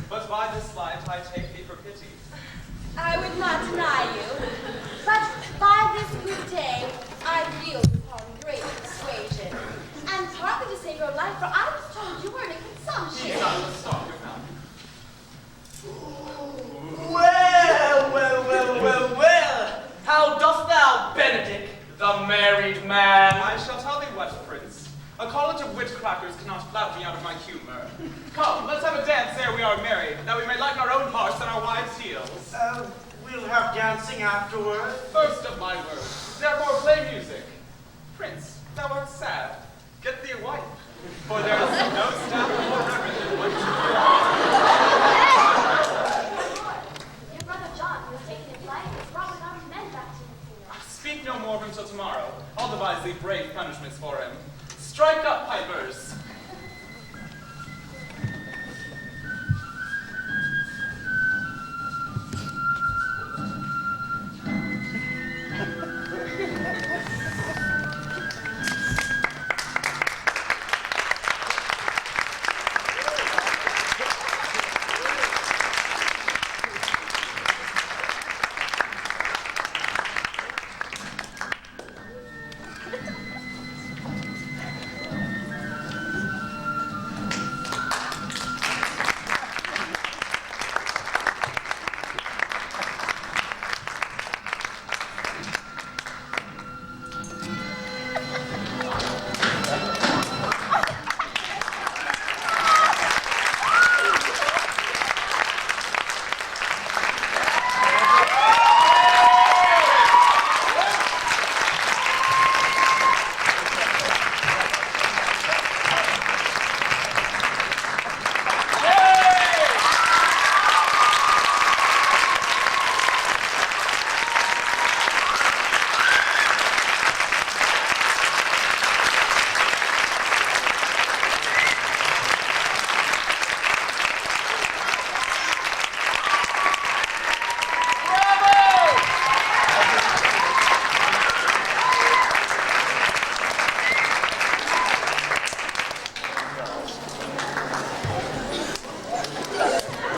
But by this light I take thee for pity. I would not deny you. But by this good day, I yield upon great persuasion. And partly to save your life, for I was told you were in a consumption. Jesus, stop your mouth. Well. How dost thou, Benedict, the married man? I shall tell thee what, Prince. A college of witchcrackers cannot flout me out of my humor. Come, let's have a dance ere we are married, that we may lighten our own hearts and our wives' heels. We'll have dancing afterward. First of my words, therefore play music. Prince, thou art sad. Get thee a wife, for there is no staff more reverend than one Your brother John, who was taken in life, has brought with armed men back to the field. Speak no more of him till tomorrow. I'll devise thee brave punishments for him. Strike up, pipers.